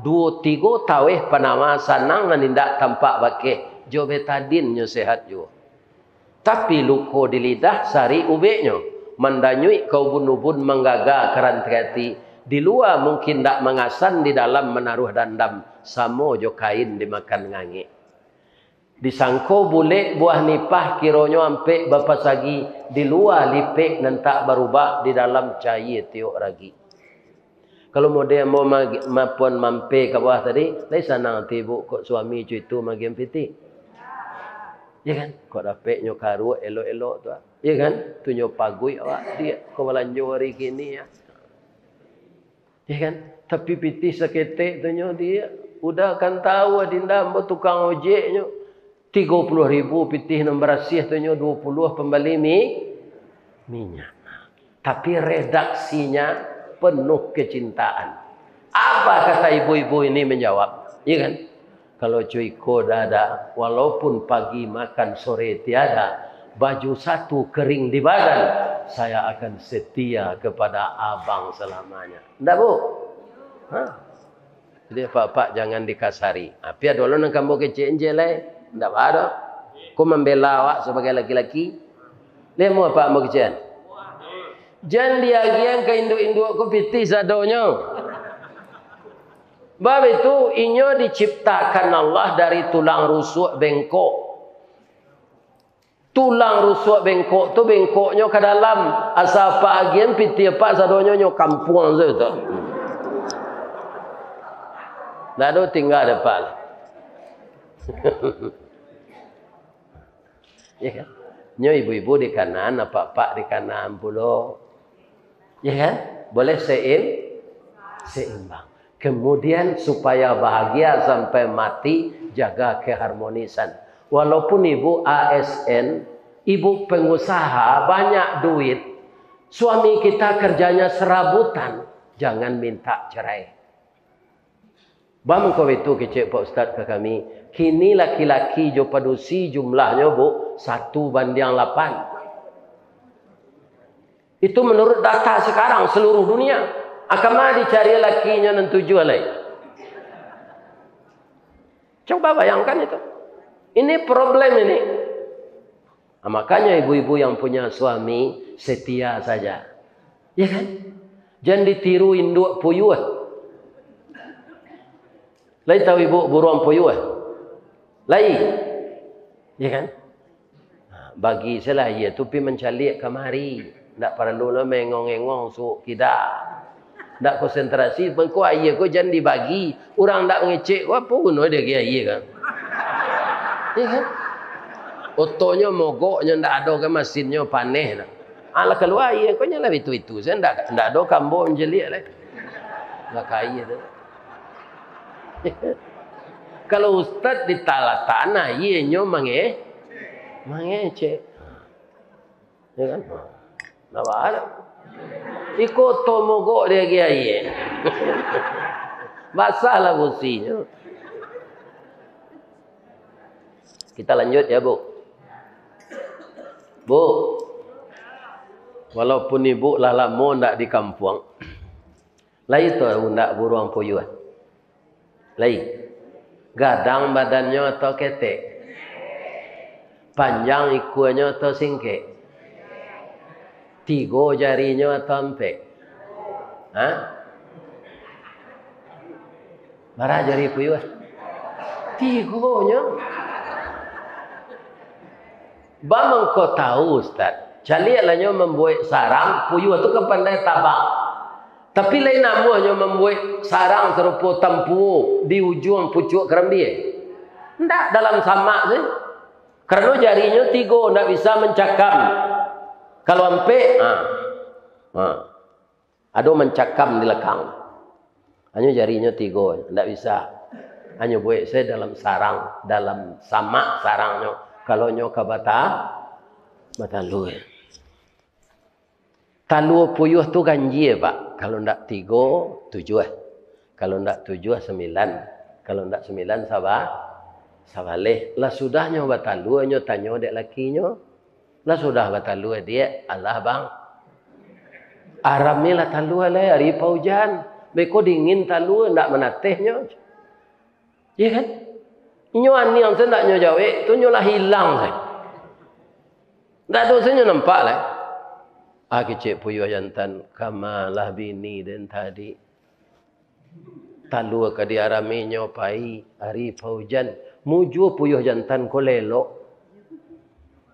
2-3 taweh panama sanang nindak tampak bakeh. Jo betadin nyo sehat jo. Tapi luko di lidah sari ubeknya. Mandanyui kau bunubun menggaga kerantikati. Di luar mungkin tak mengasan, di dalam menaruh dandam. Samo jo kain dimakan ngangi. Disangko boleh buah nipah kironyo ampe bapak sagi. Di luar lipek dan tak berubah, di dalam cair tiok ragi. Kalau model mau mapun mampe ke bawah tadi, lai sanang tibu kok suami itu magian piti. Ya kan? Kok dapat nyo karu elok-elok tu. Ya kan? Tu nyo pagui awak dia ko melanjo hari kini ya. Ya kan? Tapi piti seketek tu nyo dia udah kan tahu adinda mbok tukang ojek nyo 30.000 pitih nombor rasih tu nyo 20 pembeli minyak. Tapi redaksinya penuh kecintaan. Apa kata ibu-ibu ini menjawab? Ya kan? Kalau cuiko dada, walaupun pagi makan sore tiada, baju satu kering di badan, saya akan setia kepada abang selamanya. Enggak bu? Hah? Jadi pak jangan dikasari. Tapi ada orang yang kamu kecil jelek, enggak ada. Kau membela awak sebagai laki-laki. Lemu apa mau kecil? Jangan diagian ke induk-induk ku piti sadonyo. Bab itu inyo diciptakan Allah dari tulang rusuk bengkok. Tulang rusuk bengkok tu bengkoknya ke dalam. Asal pagian piti apa sadonyo nyo kampung tu. Dah ada tinggal depan. Ya kan? Nyo ibu-ibu di kanan, apa-apa di kanan pula. Ya kan? Boleh seimbang. Kemudian supaya bahagia sampai mati, jaga keharmonisan. Walaupun ibu ASN, ibu pengusaha, banyak duit, suami kita kerjanya serabutan, jangan minta cerai. Bang kau itu kecik Pak Ustaz ke kami, kini laki-laki jo padusi jumlahnya bu 1:8. Itu menurut data sekarang seluruh dunia. Akama dicari lakinya dan tujuan lain. Coba bayangkan itu. Ini problem ini. Nah, makanya ibu-ibu yang punya suami setia saja. Ya kan? Jangan ditiru induk puyuh. Lain tahu ibu buruan puyuh? Lain. Ya kan? Nah, bagi saya ya tupi mencalik kemari. Tak perlu lah mengong-engong suuk kita. Tak konsentrasi, bengko ayah ko jangan dibagi. Orang tak ngecek, apa guna dia ke ayah kan? Ya kan? Otonya mogoknya tak ada ke mesinnya paneh lah. Alah keluar ayah ko nyala itu. Saya tak ada kambon jelik lah. Tak kaya tu. Kalau ustaz di tanah, ianya mengecek. Ya kan? Tak ada. Ikut mogok dia gaya. Masalah musinya. Kita lanjut ya bu. Bu, walaupun ibu lah lama ndak di kampung, lain tu ndak buruang puyuh. Lain, gadang badannya atau ketek, panjang ikuannya atau singkek. 3 jarinya atau 4? Hah? Berapa jari puyuh? 3-nya. Bang kau tahu Ustaz, caliannya membuat sarang puyuh itu kepandai tabang. Tapi lain namanya membuat sarang serupa tempu di ujung pucuk keram dia. Tidak dalam sama sih. Karena jarinya 3 tidak bisa mencakam. Kalau ampe, ada mencakam di lekang. Hanya jarinya 3, tidak bisa. Hanya buat saya dalam sarang, dalam sama sarangnya. Kalau nyoka batalu. Talu puyuh tu ganjil pak. Kalau tidak 3, 7. Kalau tidak 7, 9. Kalau tidak 9, sabaleh. Lah sudahnya batalu, nyo tanya dek lakinya. Lah sudah batalu dia, Allah bang. Aram ni lah talu lah hari hujan. Beko dingin talu ndak menatehnya. Ya kan? Nyo ani yang sendak nyo jawe, tu nyo lah hilang saya. Ndak tu saya nampak lah. Kecik puyuh jantan kamalah bini dan tadi. Talu ke di arami nyo pai hari hujan. Muju puyuh jantan ko lelok.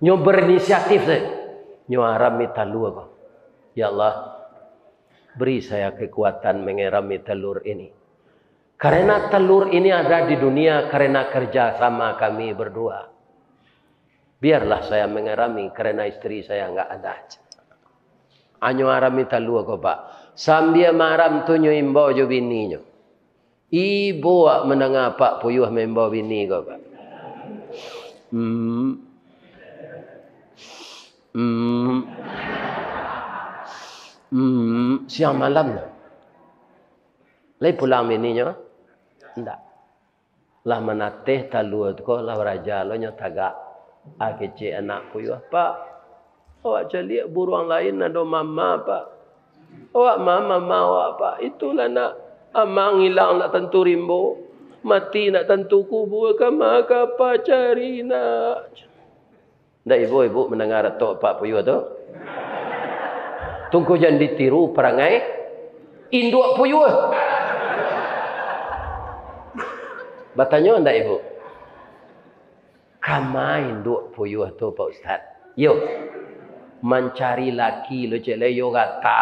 Nyo berinisiatif saya. Nyo arami talu aku. Ya Allah, beri saya kekuatan mengerami telur ini. Karena telur ini ada di dunia karena kerja sama kami berdua. Biarlah saya mengerami karena istri saya enggak ada. Anyo arami telur aku pak. Sambil maram tu nyo imbau jo bini nyo. Ibu menengah pak puyuh membau bini kau pak. Siang malam lagi pulang bininya tidak lah menateh talu tu lah raja lo nya tagak kecik anak puyuh pak awak cari buruang lain ada mama pak awak mama awak pak itulah nak amang hilang nak tentu rimbo mati nak tentu kubur kama apa cari nak. Ndak ibu mendengar tok pak puyuh tu. Tunggu jangan ditiru perangai induk puyuh. Bertanya ndak ibu? Kama induk puyuh tu Pak Ustaz. Yo. Mencari laki lo cek le yo kata.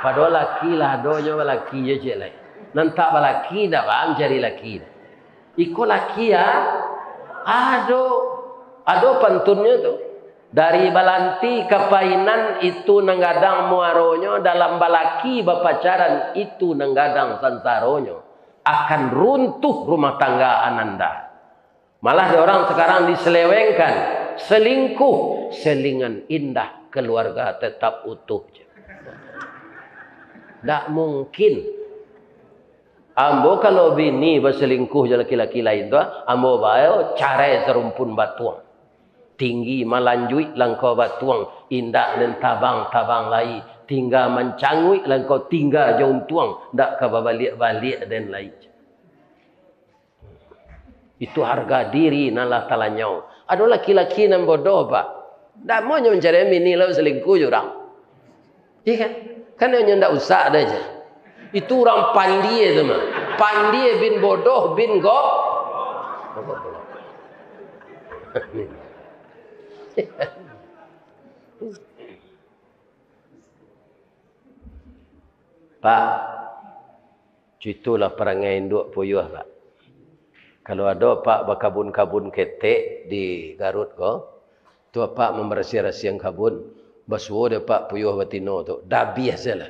Padahal laki lah donya laki je cek le. Nantak laki dah paham cari laki. Iko laki ya. Ado pantunnya tu. Dari balanti kepainan itu nenggadang muaronyo, dalam balaki bapacaran itu nenggadang sansaronyo. Akan runtuh rumah tangga ananda. Malah orang sekarang diselewengkan, selingkuh, selingan indah, keluarga tetap utuh. Tak mungkin. Ambo kalau bini berselingkuh je laki-laki lain tu, ambo bayo carai serumpun batuang. Tinggi malanjui langkau batuang, indak dan tabang lai, tinggal mencangui langkau tinggal jauh tuang, dak ka balik dan lain. Itu harga diri nalah talanyau. Ada laki-laki nan bodoh pak, dak mau mencari bini lalu selingkuh jurang. Iya kan? Kan hanya ndak usah aja. Itu orang pandai tu mah. Pandai bin bodoh bin gob. Pak, itulah perangai induk puyuh pak. Kalau ada pak berkabun-kabun ketek di Garut ko, tu pak membersih yang kabun, basuh dia pak puyuh batino tu, dah biasalah.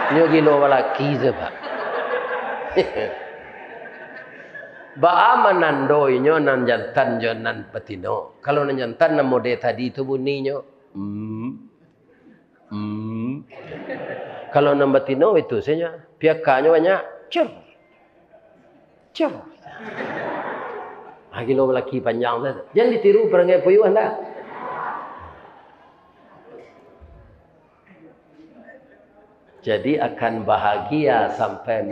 Nyo gilo laki je pak. Ba manandoi nyo nan jantan jo nan patino. Kalau nan jantan nan mode tadi tu bunyinya. Kalau nan patino itu saja. Piakannya banyak. Cur. Lagi lo laki panjang saja. Jangan ditiru perangai puyuhan dah. Jadi akan bahagia sampai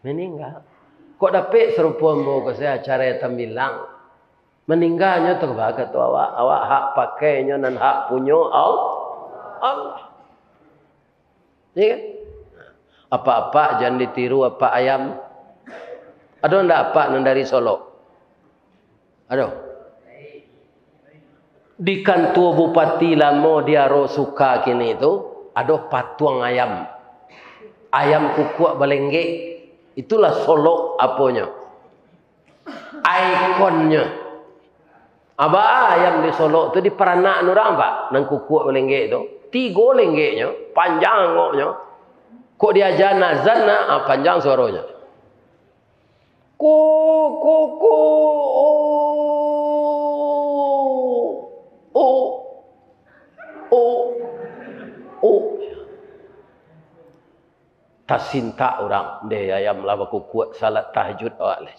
meninggal. Kok dapat serupa mo ke saya cara tambilang. Meninggalnya terbaga tu awak hak pakainya dan hak punya Allah. Ya kan? Apa-apa jangan ditiru apa ayam. Ada ndak apa nan dari Solo? Ada. Di kantor Bupati Lamo dia suka kini itu ada patuang ayam. Ayam kukuak balengge. Itulah Solo apanya. Ikonnya. Aba ayam di Solo tu di peranak orang pak. Nang kukuak balengge itu. 3 lenggenya. Panjang ngoknya. Kok dia janazan panjang suaranya. Tasinta orang dia ayam lava kuat salat tahajud awak lah.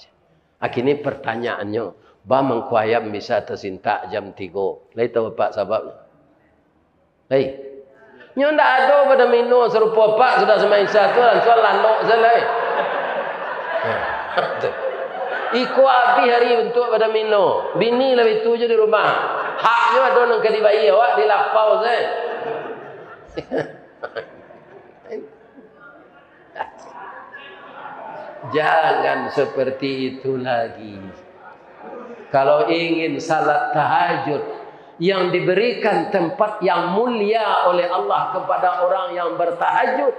Akhirnya pertanyaannya, ba mangku ayam bisa tersinta jam 3. Lai tahu pak sebabnya? Lai. Nyo ndak ada pada mino serupa pak sudah semain satu dan soal lanok selai. Iku abi hari untuk pada mino. Bini lebih tu je di rumah. Haknya ada nang kadi bayi awak dilapau saya. Jangan seperti itu lagi. Kalau ingin salat tahajud yang diberikan tempat yang mulia oleh Allah kepada orang yang bertahajud,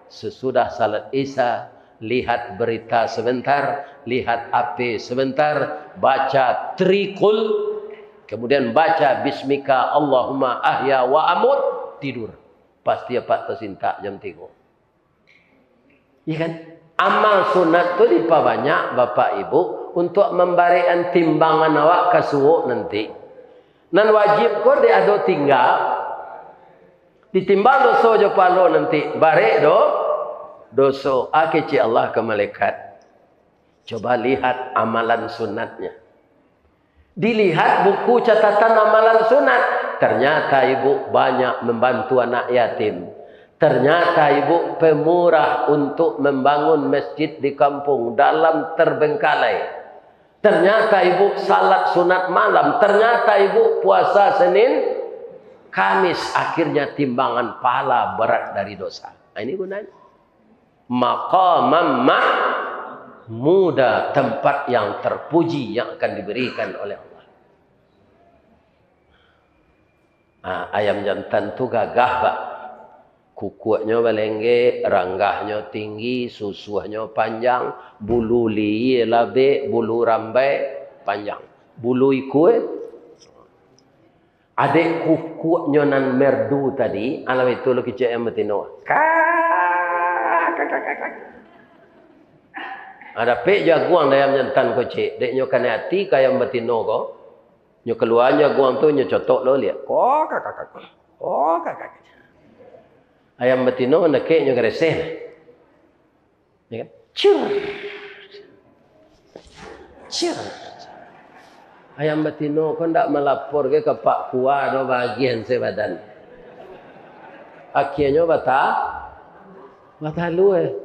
sesudah salat Isya, lihat berita sebentar, lihat HP sebentar, baca trikul, kemudian baca bismika Allahumma ahya wa amut, tidur. Pasti apa tersinta jam 3. Iya kan? Amal sunat tu diperbanyak Bapak Ibu untuk memberikan timbangan awak kasuuk nanti. Nan wajib ko dia ada tinggal ditimbang dosa jo palo nanti barek dosa akeci Allah ke malaikat. Coba lihat amalan sunatnya. Dilihat buku catatan amalan sunat. Ternyata ibu banyak membantu anak yatim. Ternyata ibu pemurah untuk membangun masjid di kampung dalam terbengkalai. Ternyata ibu salat sunat malam. Ternyata ibu puasa Senin, Kamis. Akhirnya timbangan pahala berat dari dosa. Nah, ini gunanya. Maqamam mahmuda, tempat yang terpuji yang akan diberikan oleh Allah. Ayam jantan tu gagah pak. Kukuaknya balengge, ranggahnya tinggi, susuhnya panjang, bulu liye labe, bulu rambai panjang. Bulu ikut Adik kuku nyonan merdu tadi, alam itu lo kicik yang betino. Ada pek jaguang dayam jantan ko cik. Dek nyo kane hati kayam betino ko. Nyo keluar jaguang tu nyo cotok lo lihat. Kakak. Ayam betino nekek nyo gereseh. Ya kan? Cur. Ayam betino kau ndak melapor ke Pak Kua do bagian sebadan. Akhirnya batalu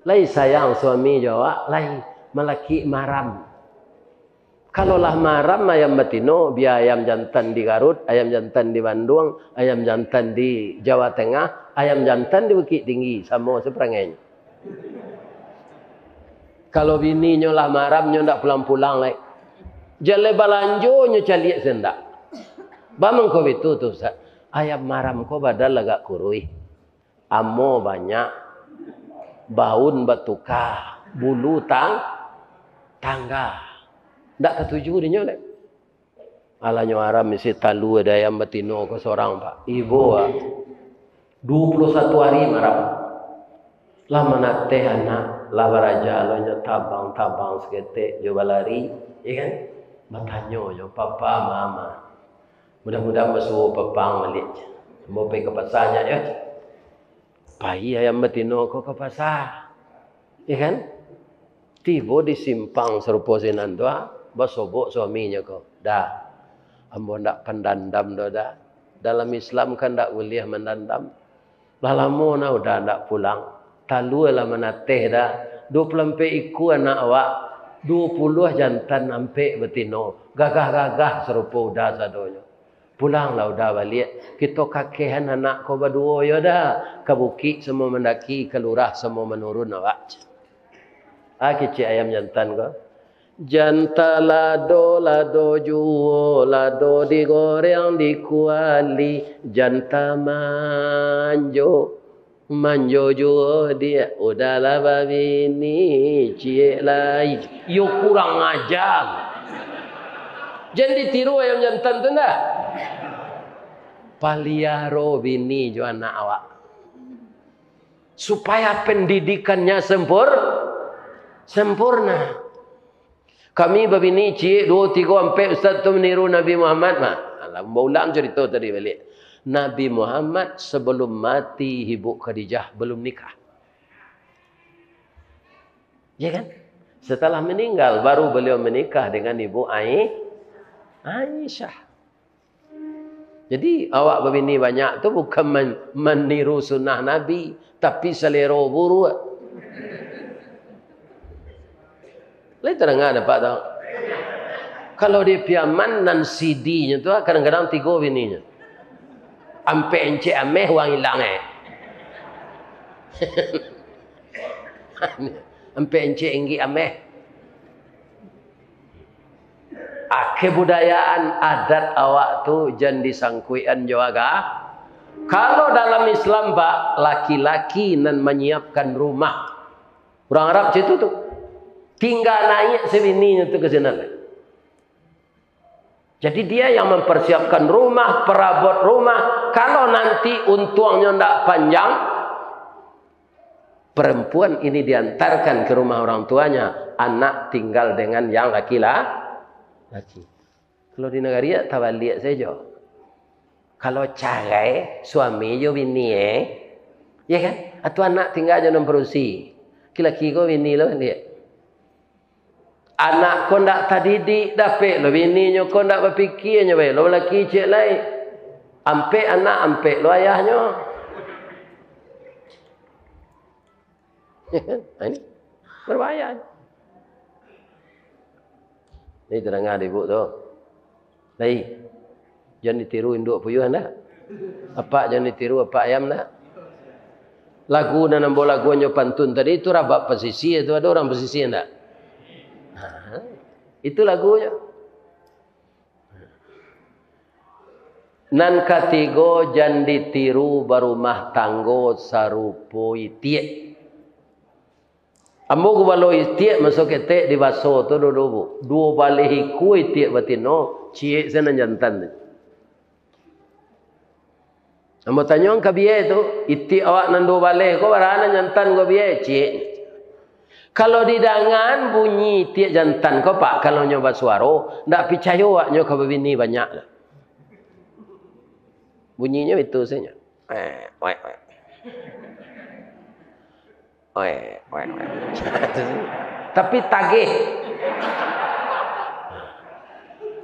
Lai sayang suami jawab, lai melaki maram. Kalaulah maram ayam betino, biar ayam jantan di Garut, ayam jantan di Bandung, ayam jantan di Jawa Tengah, ayam jantan di Bukit Tinggi, sama seperangai. Kalau bininya lah maram, nyo ndak pulang-pulang lai. Jale balanjo nyo caliak sendak. Bamang ko itu tu Ustaz. Ayam maram ko badal agak kurui. Amo banyak. Baun batuka. Bulu tangga. Ndak ketujuh dinyo le. Alanyo aram misi talu ada ayam betino ko seorang Pak. Ibu 21 hari maram. Lah mana teh anak. Lah baraja lo nyo tabang sekete jo balari. Ya kan? Bertanya je, papa, mama. Mudah-mudahan masuk papa balik. Mau pergi ke pasarnya ya. Pai ayam betino ko ke pasar. Ya kan? Tiba di simpang serupa sinan doa, basobok suaminya ko. Dah. Ambo ndak pendandam do dah. Dalam Islam kan ndak boleh mendandam. Lah lama na udah ndak pulang. Talu lah menateh dah. 24 iku anak awak. 20 jantan ampe betino. Gagah-gagah serupa udah sadonyo. Pulanglah udah balik. Kita kakehan anak ko berdua ya dah. Ke bukit semua mendaki. Ke lurah semua menurun awak. Kecik ayam jantan ko. Janta lado juo. Lado digoreng dikuali. Janta manjo. Manjo juo dia. Udahlah babi ni. Cie lai. Yo kurang ajar. Jangan ditiru ayam jantan tu dah. Paliaro bini jo anak awak. Supaya pendidikannya sempurna. Kami babini cie 2, 3, 4 Ustaz tu meniru Nabi Muhammad mah. Alah ulang cerita tadi balik. Nabi Muhammad sebelum mati Ibu Khadijah belum nikah. Ya kan? Setelah meninggal baru beliau menikah dengan Ibu Aisyah. Jadi awak begini banyak tu bukan meniru sunnah Nabi, tapi selera buruk. Lain terdengar dapat tahu. Kalau dia piaman dan CD-nya tu kadang-kadang 3 bininya. Ampe encik ameh wang hilang Ampe encik inggi ameh. Kebudayaan adat awak tu jangan disangkuian juga. Kalau dalam Islam Pak, laki-laki nan menyiapkan rumah. Orang Arab situ tu. Tinggal naik sebininya tu ke sana. Jadi dia yang mempersiapkan rumah, perabot rumah. Kalau nanti untuangnya tidak panjang, perempuan ini diantarkan ke rumah orang tuanya. Anak tinggal dengan yang laki-laki. Kalau di negara tawaliat saja. Kalau carai, suami jo bini ya kan? Atau anak tinggal jangan berusi. Laki-laki ko bini lo dia. Anak ko ndak tadidik dapat lo bininya ko ndak berfikirnya bae lo laki cek lai. Ampe anak ampe lo ayahnya. Ini berbahaya. Ini terdengar ibu tu. Baik. Jangan ditiru induk puyuh anda. Apa jangan ditiru apa ayam dah. Lagu dan nampak lagunya pantun tadi itu rabak pesisir itu ada orang pesisir enggak? Itu lagunya. Nan katigo jan ditiru barumah tanggo sarupo itie. Ambo gubalo itie masuk kete di baso tu dua balik iku itie batino cie sana jantan. Amo tanya ke biye tu, iti awak nando balik ko barana jantan ko biye cik. Kalau di dangan bunyi tiak jantan ko pak kalau nyoba suara, ndak percaya awak nyo ke bini banyak. Bunyinya itu saja. Tapi tagih.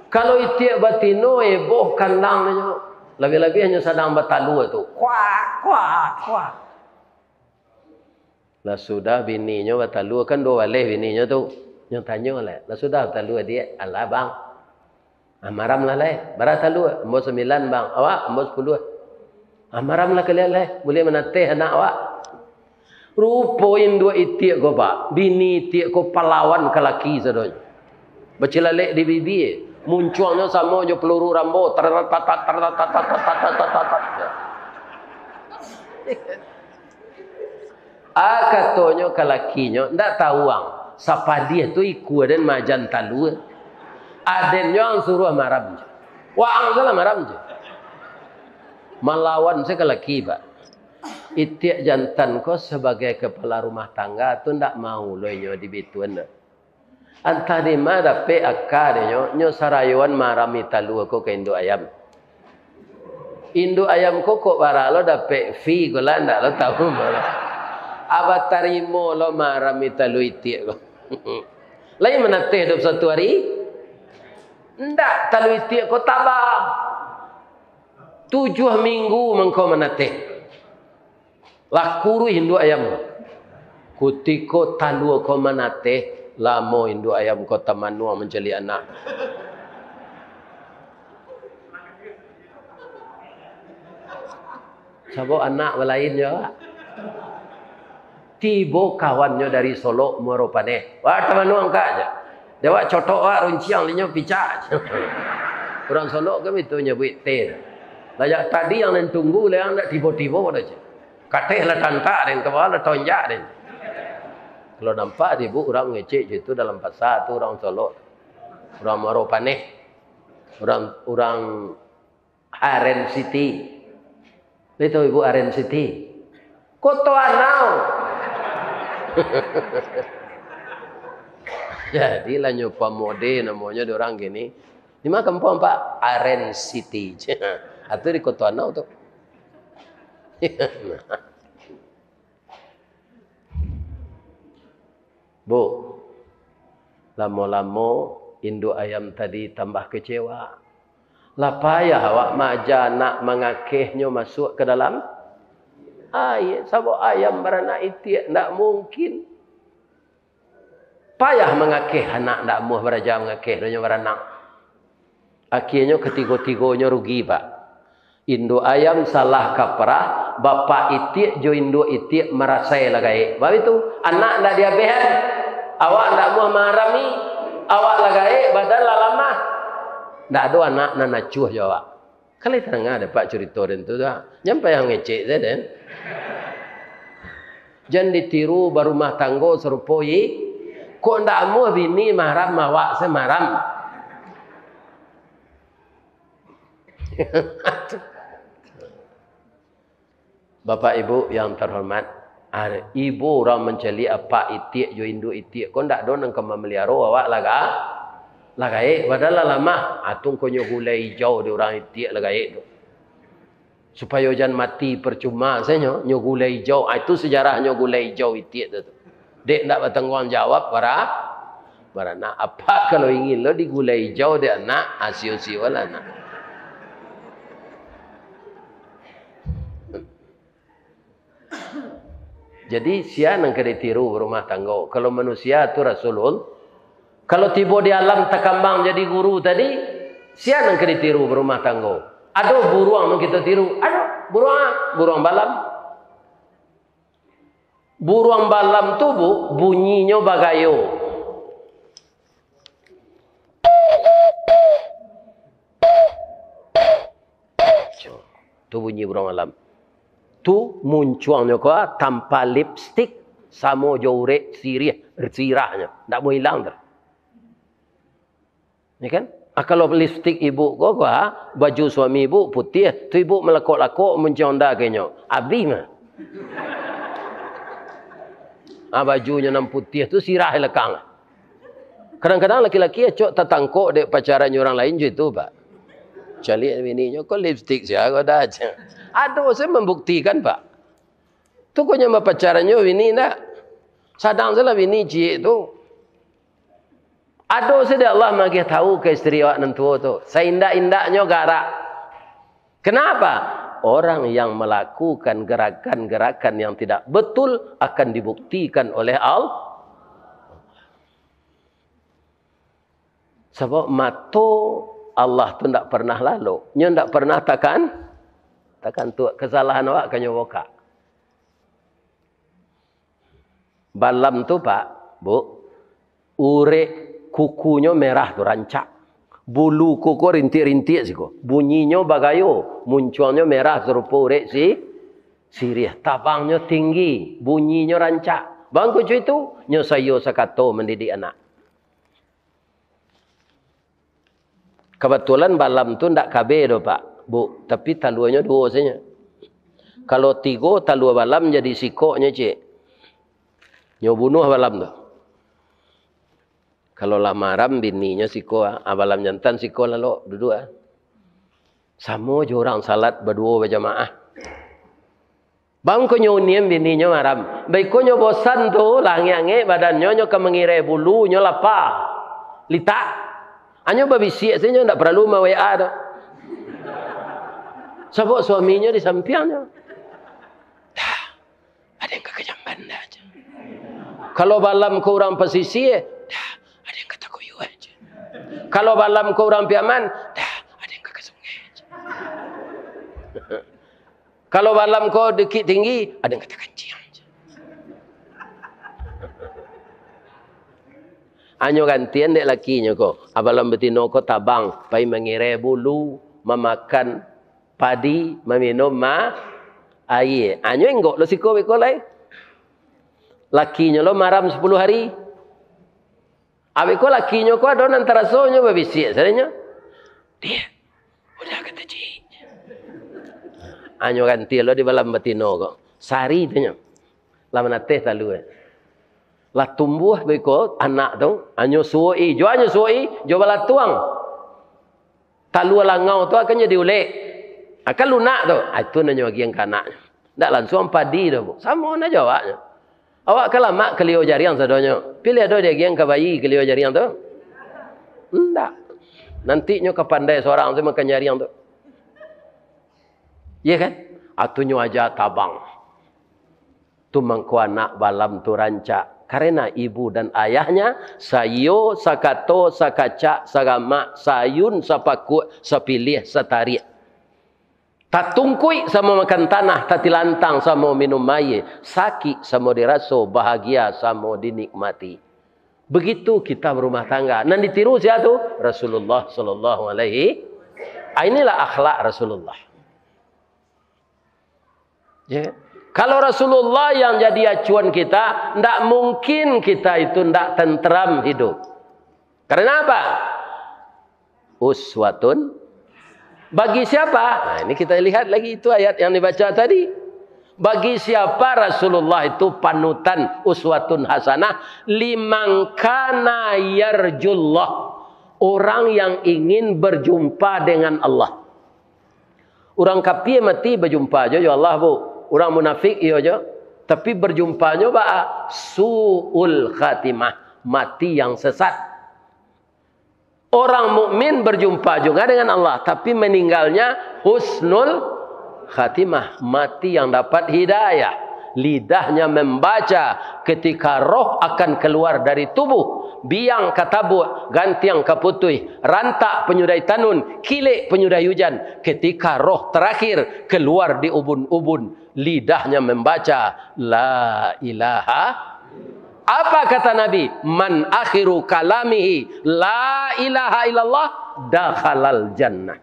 Kalau itiak batino boh kandang nyo. Lebih-lebih hanya sedang batalu tu. Kuak, kuak, kuak. Lah sudah bininya batalu kan dua waleh bininya tu. Yang tanya lah. Lah sudah batalu dia. Alah bang. Maram lah leh. Barat talu. Umur 9 bang. Awak umur 10. Maram lah kalian leh. Boleh menatih anak awak. Rupoin dua itiak ko pak. Bini itiak ko pahlawan ke laki sadonya. Bercelalek di bibi. Munculnya sama je peluru rambut. Katanya ke lakinya. Tak tahu ang. Siapa dia tu ikut dan majan talu. Adennya yang suruh maram je. Wah salah maram je. Melawan saya ke laki pak. Itiak jantan ko sebagai kepala rumah tangga tu tak mau loinyo dibituan. Antara mana pe akarnya nyo sarayuan marami talu ko ke induk ayam. Induk ayam ko kok baralo dapat fee ko lah ndak lo tahu mana. Aba tarimo lo marami talu itiak ko. Lain menatih hidup satu hari? Ndak talu itiak ko tabah. 7 minggu mengko menatih. Lakuru induk ayam. Kutiko talu ko menatih. Lamo induk ayam kota manua mencari anak. Sabok anak lain juga. Tibo kawannya dari Solo Moropane. Wah temanua angkat aja. Dewa cotok wah runciang linyo picak. Orang Solo kan itu nyebut teh. Lajak tadi yang tunggu le yang nak tibo-tibo pada je. Kateh lah tantak dan kepala tonjak dan. Kalau nampak ibu orang ngecek itu dalam pasar tu orang Solo, orang Moropane, orang Aren City. Itu ibu Aren City. Koto Anau. Jadi lah nyoba mode namanya orang gini. Di mana kampung pak Aren City. Atau di Koto Anau tu. Bu, lama-lama induk ayam tadi tambah kecewa. Lah payah awak maja nak mengakehnya masuk ke dalam air. Sabuk ayam beranak itiak tak mungkin. Payah mengakeh anak tak muh beraja mengakeh dia beranak. Akhirnya ketiga-tiganya rugi pak. Induk ayam salah kaprah, bapa itiak jo induk itiak merasai lagai. Sebab itu anak tak dia behan. Awak tak mau marami, awak lagai badan lama. Tak ada anak nak nacuh jawab. Kali tengah ada pak cerita dan tu dah. Nyampai yang ngecek saya dan. Jangan ditiru berumah tangga serupoi. Kok tak mau bini maram awak semaram. Bapak Ibu yang terhormat, ibu orang mencari apa itiak jo induk itiak. Kau ndak don engkau memelihara awak lagai padahal lama atung kau nyogulai hijau di orang itiak lagai tu. Supaya jangan mati percuma saya nyogulai hijau. Itu sejarah nyogulai hijau itiak tu. Dek ndak bertanggung jawab para nak apa kalau ingin lo digulai hijau dia anak asio-sio lah nak. Jadi sia nang kena tiru rumah tangga. Kalau manusia tu Rasulul. Kalau tiba di alam takambang jadi guru tadi, sia nang kena tiru rumah tangga. Ada buruang nang kita tiru. Ada buruang balam. Buruang balam tu bunyinya bagayo. Tu bunyi buruang balam. Tu munculnya kau tanpa lipstick sama jorek sirahnya, tak mau hilang dah. Ni kan? Kalau lipstik ibu kau baju suami ibu putih, tu ibu melakok-lakok menconda kayaknya. Abi mah. Bajunya nam putih tu sirah lekang. Kadang-kadang laki-laki cok tatangkok dek pacarannya orang lain je tu, Pak. Cari bininya kau lipstik sia kau dah aja. Aduh, saya membuktikan, Pak. Tu kau nyama pacarannya bini nak. Sadang salah bini cik tu. Aduh, saya Allah magi tahu ke isteri awak nentu tu. Seindak-indaknya garak. Kenapa? Orang yang melakukan gerakan-gerakan yang tidak betul akan dibuktikan oleh Allah. Sebab mata Allah tu tidak pernah lalu. Nya tidak pernah takkan tu kesalahan awak kan nyowoka. Balam tu Pak, Bu, urek kukunya merah tu rancak. Bulu kuku rintik-rintik siko. Bunyinya bagayo, munculnya merah serupa urek sirih. Tabangnya tinggi, bunyinya rancak. Bang kucu itu nyosayo sakato mendidik anak. Kebetulan balam tu ndak kabe do Pak, Bu, tapi taluanya dua saja. Kalau tiga talua balam jadi sikoknya cik. Nyo bunuh balam tu. Kalau lah maram bininya siko, balam jantan siko lalu duduk. Sama je orang salat berdua berjamaah. Bang ko nyoniem bininya maram. Baik ko nyo bosan tu langi-angi badannya nyo kemengirai bulu nyo lapar. Litak. Anyo babisiak saja ndak perlu ma WA dah. Sebab suaminya di sampingnya. Dah. Ada yang kekejamban dah aja. Kalau balam ko orang pesisir, dah. Ada yang kata koyo aja. Kalau balam ko orang piaman, dah. Ada yang ke sungai aja. Kalau balam ko dekit tinggi, ada yang kata kancing aja. Anyo gantian dek lakinya ko. Abalam betino ko tabang, pai mengirai bulu, memakan padi, meminum air. Anyo enggak lo siko bekolai. Lakinya lo maram 10 hari. Abi ko lakinya ko adon antara sonyo babisiak sadanya. Dia udah kata cik. Anyo ganti lo di balam betino ko. Sari tanya. Lama teh talu. Lah tumbuh beko anak tu anyo suoi, jo bala tuang. Talu langau tu akan jadi ulek. Akan lunak tu. Itu nanyo giang kanak. Ndak langsung padi tu. Sama na jawabnya. Awak kalau mak kelio jariang sadonyo. Pilih ada dia giang ke bayi kelio jariang tu. Ndak. Nantinya kepandai seorang tu makan jariang tu. Iya kan? Atunyo aja tabang. Tu mangko anak balam tu rancak. Karena ibu dan ayahnya sayo, sakato, sakacak, sagama, sayun, sapaku, sapilih, satarik. Tak tungkui sama makan tanah, tak tilantang sama minum air, sakit sama diraso, bahagia sama dinikmati. Begitu kita berumah tangga. Dan ditiru siapa tu? Rasulullah sallallahu alaihi. Inilah akhlak Rasulullah. Ya. Kalau Rasulullah yang jadi acuan kita, tidak mungkin kita itu tidak tentram hidup. Karena apa? Uswatun. Bagi siapa? Nah, ini kita lihat lagi itu ayat yang dibaca tadi. Bagi siapa Rasulullah itu panutan uswatun hasanah. Liman kana yarjullah. Orang yang ingin berjumpa dengan Allah. Orang kafir mati berjumpa aja Allah bu. Orang munafik iya aja. Tapi berjumpanya ba su'ul khatimah, mati yang sesat. Orang mukmin berjumpa juga dengan Allah, tapi meninggalnya husnul khatimah, mati yang dapat hidayah. Lidahnya membaca ketika roh akan keluar dari tubuh. Biang katabu, gantiang kaputui, rantak penyudai tanun, kilik penyudai hujan. Ketika roh terakhir keluar di ubun-ubun, lidahnya membaca la ilaha. Apa kata Nabi? Man akhiru kalamihi la ilaha illallah dakhalal jannah.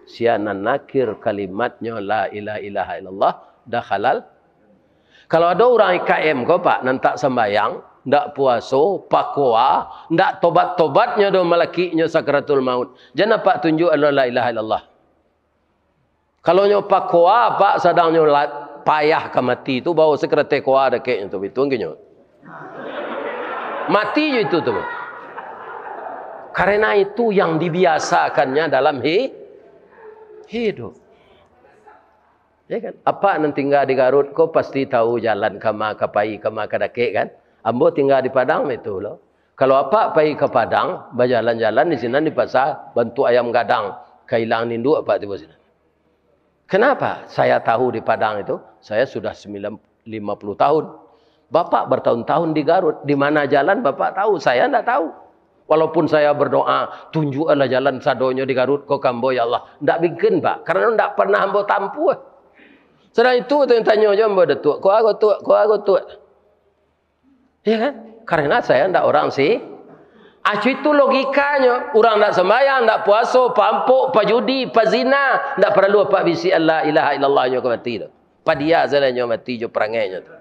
Siana nakir kalimatnya la ilaha illallah dakhalal. Kalau ada orang IKM kau Pak nantak sembayang, ndak puaso, pakwa, ndak tobat-tobatnya do malakinya sakratul maut. Jangan pak tunjuk la ilaha illallah. Kalau nyo pakwa pak sadang nyo payah ke mati tu bawa sakratul kwa ada keknya tu itu nyo. Mati je itu tu. Karena itu yang dibiasakannya dalam hidup. Ya kan? Apa nanti tinggal di Garut, kau pasti tahu jalan kama kapai kama kadake kan? Ambo tinggal di Padang itu loh. Kalau apa pai ke Padang, berjalan-jalan di sini di pasar, bantu ayam gadang, kehilangan induk apa di sini. Kenapa? Saya tahu di Padang itu, saya sudah 50 tahun. Bapak bertahun-tahun di Garut, di mana jalan Bapak tahu, saya tidak tahu. Walaupun saya berdoa, tunjukkanlah jalan sadonyo di Garut, kau kambo ya Allah. Tidak bikin Pak, karena tidak pernah ambo tampu. Sedang itu yang tanya aja ambo datuk, kau aku tua. Ya kan? Karena saya tidak orang sih. Itu logikanya. Orang tidak sembahyang, tidak puasa, pampuk, pajudi, pazina. Tidak perlu apa bisi Allah ilaha illallah nyo ke mati tu. Padia zalanya mati jo perangainya tu.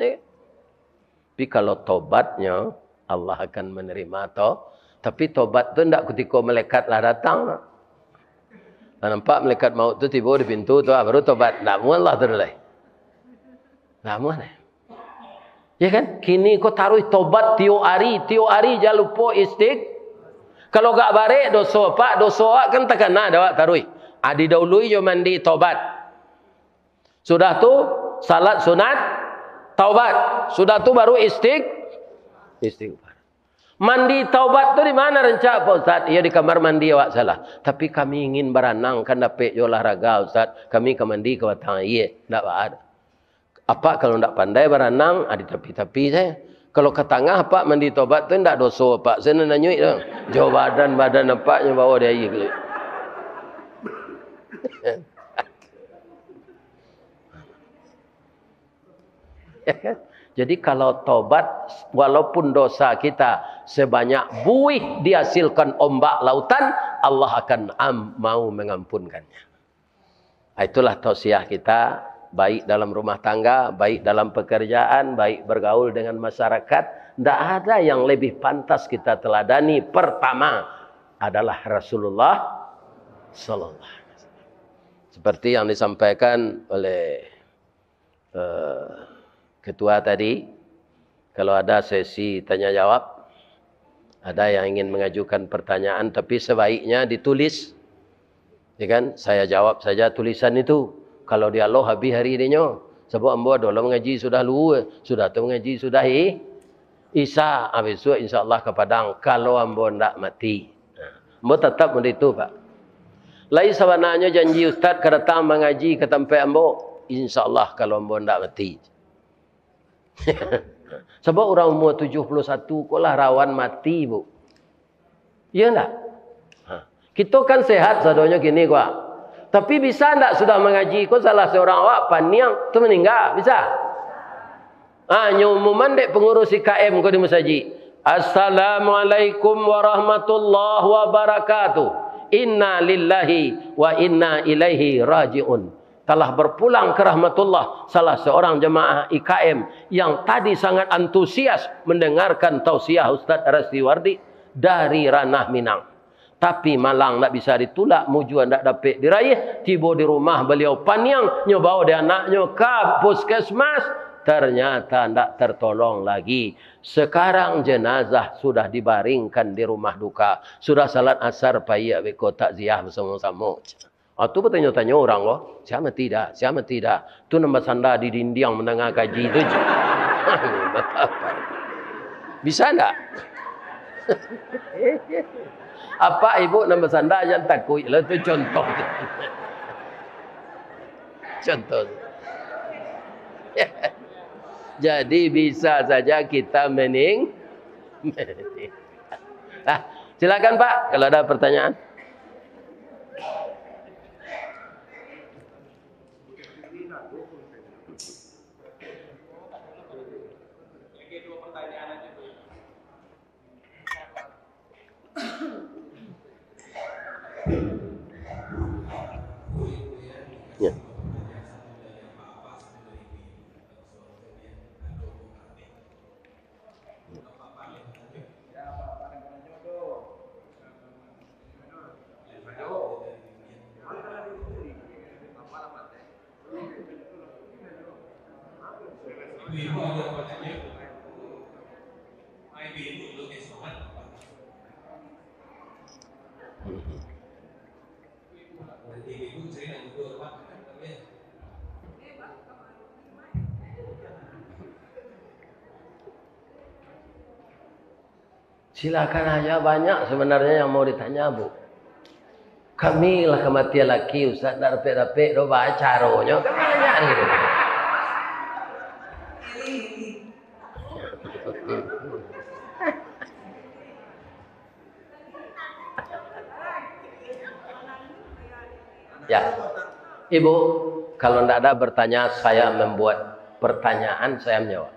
Ya. Tapi kalau tobatnya Allah akan menerima to. Tapi tobat tu tidak ketika malaikat lah datang. Nampak malaikat maut tu tiba di pintu tu baru tobat. Namun Allah terulai. Namun ya kan? Kini kau taruh tobat tiap hari jangan lupa Kalau gak barek dosa pak, dosa kan takkan ada taruh. Adi dahului jo mandi tobat. Sudah tu salat sunat taubat. Sudah tu baru istighfar. Mandi taubat tu di mana rencana Pak Ustaz? Iya di kamar mandi awak salah. Tapi kami ingin berenang kan dapat olahraga Ustaz. Kami ke mandi ke batang iya, enggak ada. Apa kalau tidak pandai berenang, ada tepi-tepi saya. Kalau ke tengah, Pak, mandi tobat tu tidak dosa, Pak. Saya nanya itu. Jauh badan apa yang bawa dia air. Jadi kalau tobat, walaupun dosa kita sebanyak buih dihasilkan ombak lautan, Allah akan mau mengampunkannya. Itulah tausiah kita. Baik dalam rumah tangga, baik dalam pekerjaan, baik bergaul dengan masyarakat. Tidak ada yang lebih pantas kita teladani. Pertama adalah Rasulullah Sallallahu Alaihi Wasallam. Seperti yang disampaikan oleh ketua tadi. Kalau ada sesi tanya jawab, ada yang ingin mengajukan pertanyaan, tapi sebaiknya ditulis. Ya kan? Saya jawab saja tulisan itu. Kalau dialog habis hari ini nyo, sebab ambo adalah mengaji sudah luar, sudah tu mengaji sudah Isa, habis itu insya-Allah ke Padang kalau ambo ndak mati. Ambo tetap begitu, Pak. Lain sebenarnya janji ustaz ke datang mengaji ke tempat ambo, insya-Allah kalau ambo ndak mati. Sebab orang umur 71 kok lah rawan mati, Bu. Ya enggak? Kita kan sehat sadonya gini kok. Tapi bisa tak sudah mengaji? Kau salah seorang awak paniang tu meninggal, bisa? Nyumuman dek pengurus IKM kau di masjid. Assalamualaikum warahmatullahi wabarakatuh. Inna lillahi wa inna ilaihi raji'un. Telah berpulang ke rahmatullah salah seorang jemaah IKM yang tadi sangat antusias mendengarkan tausiah Ustaz Rasdiwardi dari Ranah Minang. Tapi malang tak bisa ditulak, mujuan tak dapat diraih. Tiba di rumah beliau paniang, nyobawa dia anaknya ke puskesmas. Ternyata tak tertolong lagi. Sekarang jenazah sudah dibaringkan di rumah duka. Sudah salat asar payah beko takziah bersama-sama. Itu bertanya-tanya orang loh. Siapa tidak? Siapa tidak? Itu nama sanda di dinding menengah kaji itu. Bisa tak? Apa ibu nama sanda yang takut? Itu contoh. Contoh. Jadi bisa saja kita silakan Pak kalau ada pertanyaan. Ya. Ibu ada pertanyaan? Ibu dulu kesokan. Nanti ibu cerita itu apa? Silakan aja, banyak sebenarnya yang mau ditanya, Bu. Kami lah kematian laki Ustaz dak repek-repek do baca caronya kan banyak gitu. Ya. Ibu, kalau tidak ada bertanya, saya membuat pertanyaan, saya menjawab.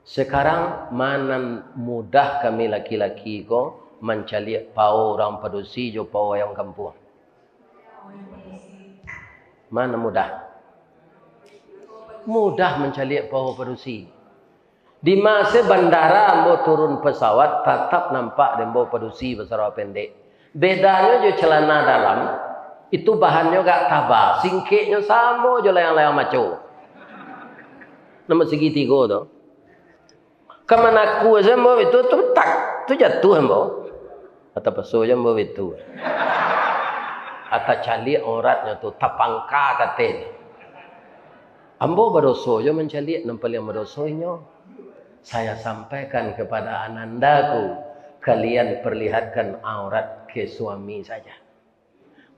Sekarang mana mudah kami laki-laki ko mencari pau orang padusi jo pau yang kampung. Mana mudah? Mudah mencari pau padusi. Di masa bandara mau turun pesawat tetap nampak dembo padusi besar pendek. Bedanya jo celana dalam itu bahannya gak tabah, singkeknya sama jo layang-layang maco. Nama segitiga tu. Kemana aku aja mau itu tu tak tu jatuh mau. Atau peso aja mau itu. Atau cali auratnya tu tapangka katen. Ambo berdosa aja mencali nampak yang berdosanya. Saya sampaikan kepada anandaku, kalian perlihatkan aurat ke suami saja.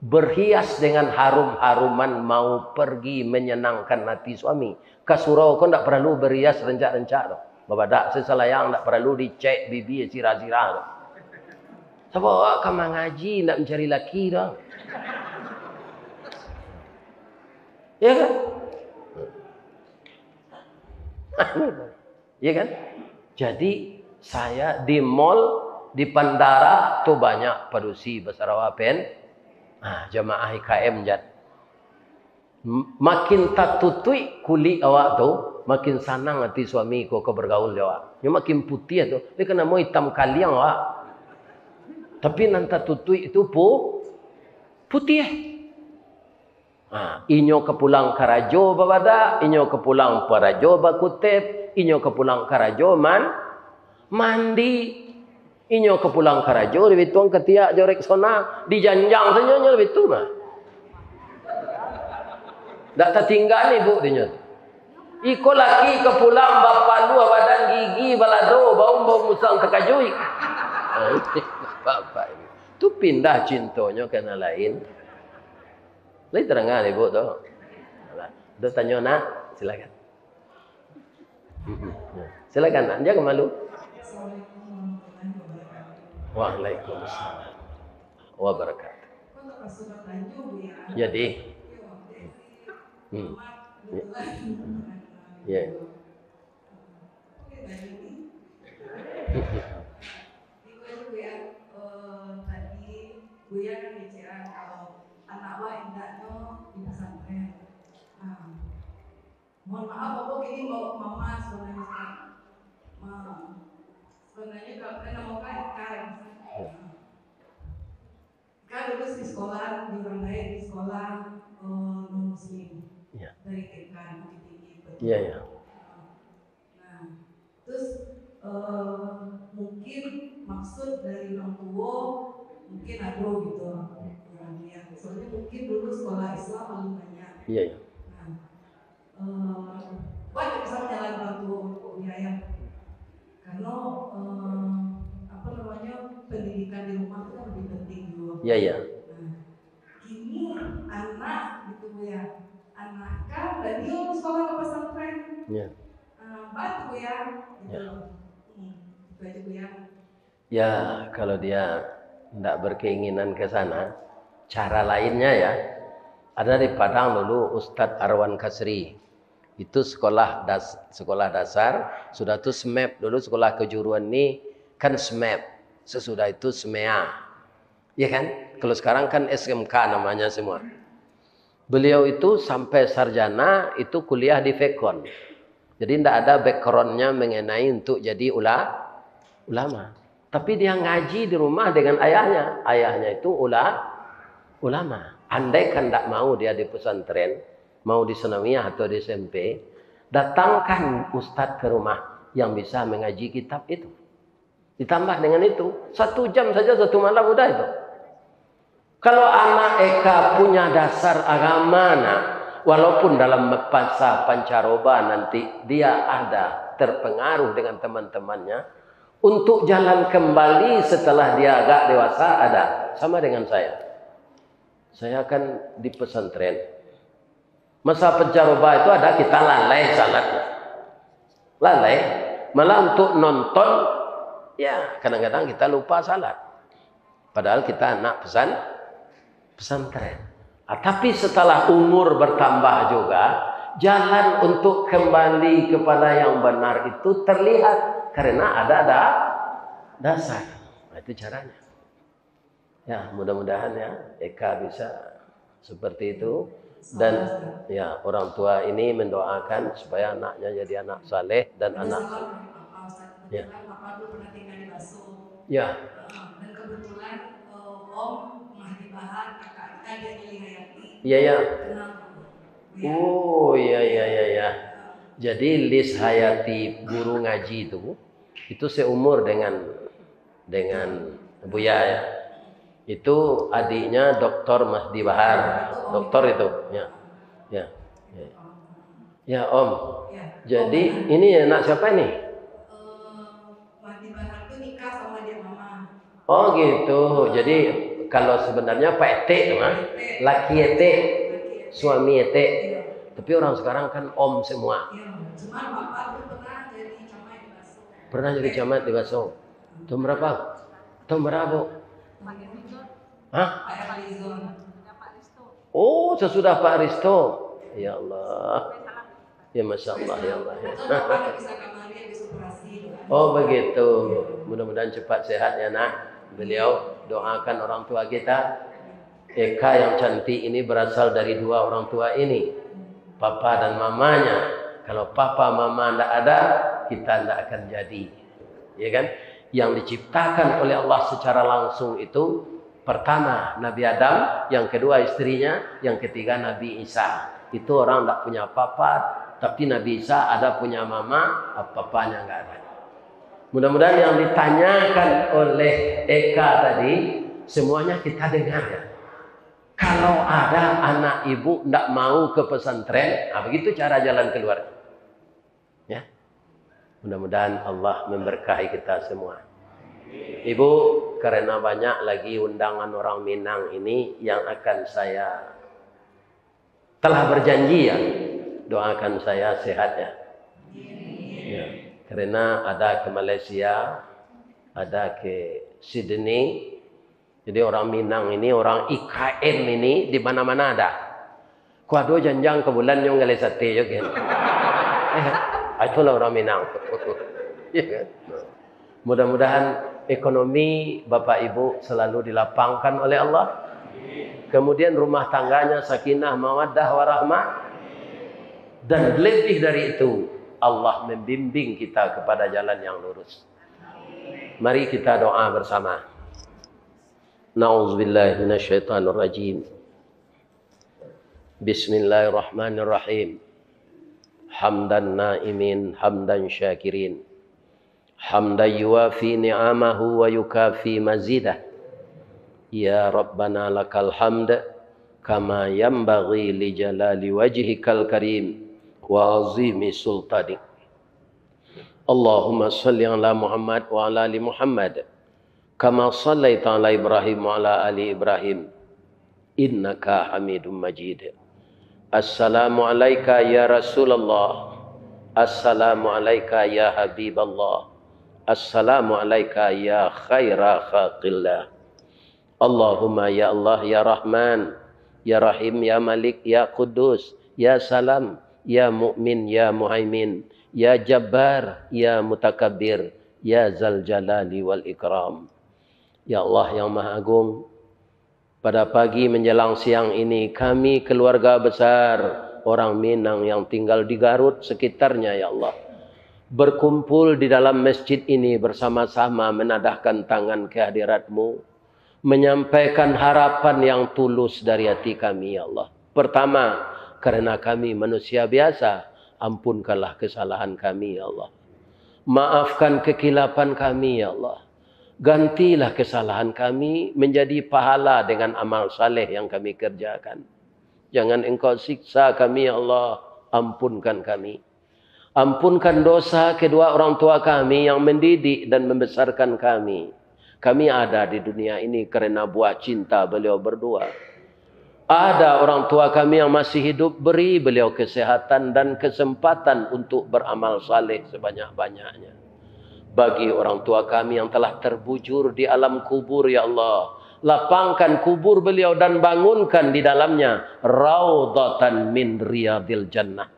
Berhias dengan harum-haruman mau pergi menyenangkan hati suami. Ke surau kau tak perlu berhias rencak-rencak. Bapak seselayang tak perlu dicek bibi sirah-sirah. Sebab kamu ngaji nak mencari laki dah. Ya kan? Ya kan? Jadi saya di mall, di bandara tu banyak padusi besar wapen. Jamaah IKM jad. Makin tak tutui kulit awak tu, makin senang hati suami ko bergaul awak. Yang makin putih tu, dia kena mau hitam kaliang awak. Tapi nanti tutui itu putih. Inyo kepulang karajo babada, inyo kepulang parajo bakutep, inyo kepulang karajo mandi. Inyo kepulang karajo lebih tuang ketiak jorek sona dijanjang saja lebih tu mah. Tak tertinggal ni bu dia. Iko laki kepulang bapa lu badan gigi balado bau musang terkajui. Bapak ini. Tu pindah cintanya kena lain. Lain terangan ibu tu. Tu tanya nak, silakan. Silakan nak, jangan malu. Waalaikumsalam wabarakatuh. Jadi ya. Tadi Buya kan bicara kalau anak wa indahnya di pesantren. Mohon maaf Bapak ini bawa mama sebenarnya. Sebenarnya kalau kena mau Ika dulu di sekolah di orang lain di sekolah non muslim dari TK Bukit Tinggi. Iya. Nah, terus mungkin maksud dari orang tua mungkin ada gitu orangnya. Soalnya mungkin dulu sekolah Islam paling banyak. Iya. Nah, banyak bisa jalan orang tua biaya. Karena apa namanya pendidikan di rumah itu kan lebih penting juga. Iya. Nah, kini anak gitu ya, anak kan dan dia sekolah ke pesantren. Iya. Bantu ya. Gitu. Itu aja Bu ya. Ya, kalau dia tidak berkeinginan ke sana, cara lainnya ya. Ada di Padang dulu Ustadz Arwan Kasri. Itu sekolah dasar, sudah itu SMAP. Dulu sekolah kejuruan ini kan SMAP. Sesudah itu SMEA. Ya kan? Kalau sekarang kan SMK namanya semua. Beliau itu sampai sarjana itu kuliah di Fekon. Jadi tidak ada backgroundnya mengenai untuk jadi ulama. Tapi dia ngaji di rumah dengan ayahnya. Ayahnya itu ulama. Andai kan tidak mau dia di pesantren, mau di Sanawiyah atau di SMP, datangkan ustadz ke rumah yang bisa mengaji kitab itu. Ditambah dengan itu, 1 jam saja 1 malam udah itu. Kalau anak Eka punya dasar agama, walaupun dalam masa pancaroba nanti dia ada terpengaruh dengan teman-temannya, untuk jalan kembali setelah dia agak dewasa ada. Sama dengan saya. Saya kan di pesantren. Masa pancaroba itu ada kita lalai salatnya. Lalai. Malah untuk nonton, ya kadang-kadang kita lupa salat. Padahal kita anak pesantren. Tapi setelah umur bertambah juga, jalan untuk kembali kepada yang benar itu terlihat karena ada dasar. Nah, itu caranya. Ya, mudah-mudahan ya Eka bisa seperti itu, dan ya orang tua ini mendoakan supaya anaknya jadi anak saleh dan anak ya. Papa dulu pernah tinggal di Baso. Ya. Dan kebetulan Om Mahdi Bahar, kakak kita dia Lili Hayati. Iya ya. Kenal. Oh iya. Jadi Lis Hayati guru ngaji itu seumur dengan Buya ya. Itu adiknya Dr. Mahdi Bahar, dokter itu. Ya. Ya Om. Jadi ini anak siapa ini? Mahdi Bahar itu nikah sama dia mama. Oh gitu. Jadi kalau sebenarnya Pak Ete mah laki Ete, suami Ete. Tapi orang sekarang kan Om semua. Cuma Bapak dulu pernah jadi camat di Baso. Pernah jadi camat di Baso. Tahun berapa? Tahun berapa? Hah? Oh, sesudah Pak Aristo. Ya Allah. Ya Masya Allah, ya Allah. Oh begitu. Mudah-mudahan cepat sehat ya nak. Beliau doakan orang tua kita. Eka yang cantik ini berasal dari 2 orang tua ini. Papa dan mamanya. Kalau papa mama tidak ada, kita tidak akan jadi. Ya kan? Yang diciptakan oleh Allah secara langsung itu pertama Nabi Adam, yang kedua istrinya, yang ketiga Nabi Isa. Itu orang tidak punya papa, tapi Nabi Isa ada punya mama, papanya nggak ada. Mudah-mudahan yang ditanyakan oleh Eka tadi semuanya kita dengar ya. Kalau ada anak ibu tidak mau ke pesantren, begitu cara jalan keluar. Ya. Mudah-mudahan Allah memberkahi kita semua. Ibu, karena banyak lagi undangan orang Minang ini yang akan saya telah berjanji ya, doakan saya sehat ya. Ya. Karena ada ke Malaysia, ada ke Sydney. Jadi orang Minang ini, orang IKN ini di mana-mana ada. Kuado janjang ke bulan yang ngalih sate juga. Itulah orang Minang. Mudah-mudahan ekonomi Bapak Ibu selalu dilapangkan oleh Allah. Kemudian rumah tangganya sakinah, mawaddah, warahmah. Dan lebih dari itu, Allah membimbing kita kepada jalan yang lurus. Mari kita doa bersama. Na'udzubillahi minasyaitonirrajim. Bismillahirrahmanirrahim. Hamdan na'imin, hamdan syakirin. Hamdan yuwafi ni'amahu wa yukafi mazidah. Ya Rabbana lakal hamd kama yanbaghi li jalali wajhikal karim wa azimi sultanik. Allahumma salli ala Muhammad wa ala ali Muhammad kama sallaita ala Ibrahim wa ala ali Ibrahim innaka Hamidum Majid. Assalamu alayka ya Rasulullah. Assalamu alayka ya Habiballah. Assalamu alayka ya khaira khaqillah. Allahumma ya Allah ya Rahman ya Rahim ya Malik ya Qudus ya Salam ya Mu'min ya Muhaimin ya Jabbar ya Mutakabbir ya Zal Jalali wal Ikram. Ya Allah yang Maha Agung, pada pagi menjelang siang ini kami keluarga besar orang Minang yang tinggal di Garut sekitarnya ya Allah berkumpul di dalam masjid ini bersama-sama menadahkan tangan kehadirat-Mu, menyampaikan harapan yang tulus dari hati kami ya Allah. Pertama, karena kami manusia biasa, Ampunkanlah kesalahan kami, ya Allah. Maafkan kekilapan kami, ya Allah. Gantilah kesalahan kami menjadi pahala dengan amal saleh yang kami kerjakan. Jangan Engkau siksa kami, ya Allah. Ampunkan kami. Ampunkan dosa kedua orang tua kami yang mendidik dan membesarkan kami. Kami ada di dunia ini kerana buah cinta beliau berdua. Ada orang tua kami yang masih hidup, beri beliau kesehatan dan kesempatan untuk beramal saleh sebanyak-banyaknya. Bagi orang tua kami yang telah terbujur di alam kubur, ya Allah, lapangkan kubur beliau dan bangunkan di dalamnya raudhatan min riyadil jannah.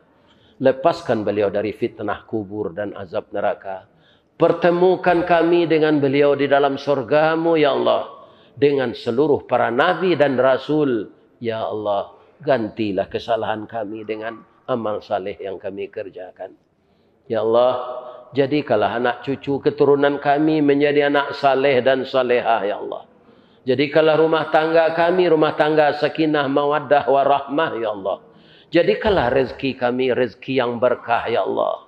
Lepaskan beliau dari fitnah kubur dan azab neraka. Pertemukan kami dengan beliau di dalam surgamu, ya Allah, dengan seluruh para nabi dan rasul. Ya Allah, gantilah kesalahan kami dengan amal saleh yang kami kerjakan. Ya Allah, jadikanlah anak cucu keturunan kami menjadi anak saleh dan salehah, ya Allah. Jadikanlah rumah tangga kami rumah tangga sakinah, mawaddah, warahmah, ya Allah. Jadikanlah rezeki kami rezeki yang berkah, ya Allah.